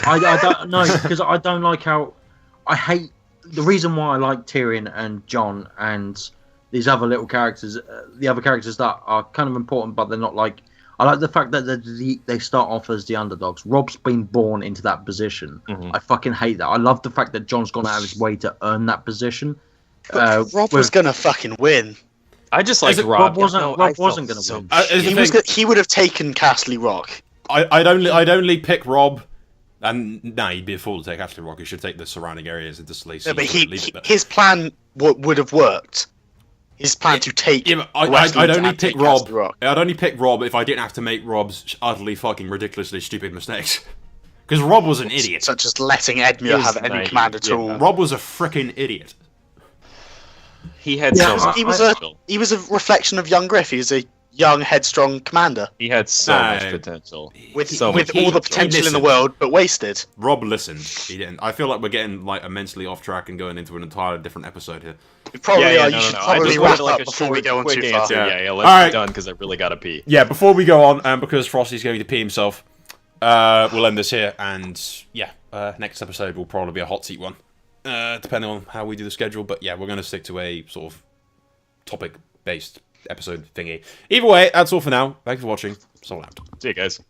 I don't know, because I don't like how I hate the reason why I like Tyrion and Jon and these other little characters, the other characters that are kind of important, but they're not like. I like the fact that they start off as the underdogs. Rob's been born into that position. Mhm. I fucking hate that. I love the fact that Jon's gone out of his way to earn that position. Rob was gonna fucking win. I just like Rob. Rob wasn't. No, I Rob felt wasn't going to so win. He would have taken Castle Rock. I'd only pick Rob. And he'd be a fool to take Ashley Rock. He should take the surrounding areas into Sleazy. No, but his plan would have worked. His plan to take. Yeah, but Westlands I'd only and pick take Castle Rob. Rock. I'd only pick Rob if I didn't have to make Rob's utterly fucking ridiculously stupid mistakes. Because Rob was an idiot. Such as letting Edmure have any naive, command at yeah. all. Rob was a freaking idiot. He had so much he was potential. He was a reflection of young Griff. He was a young, headstrong commander He had so No. much potential. with So with much all the potential. potential in the Listen. world, but wasted. Rob listened. He didn't. I feel like we're getting like immensely off track and going into an entirely different episode here. We probably are. no, You should I probably just wrap wanted like up a before we short, go on quick too far. answer. Yeah. Yeah, let's Alright. be done because I really gotta pee. Yeah, before we go on, because Frosty's going to pee himself, we'll end this here. And yeah, next episode will probably be a hot seat one, depending on how we do the schedule. But yeah, we're going to stick to a sort of topic-based episode thingy. Either way, that's all for now. Thanks for watching. Soul out. See you guys.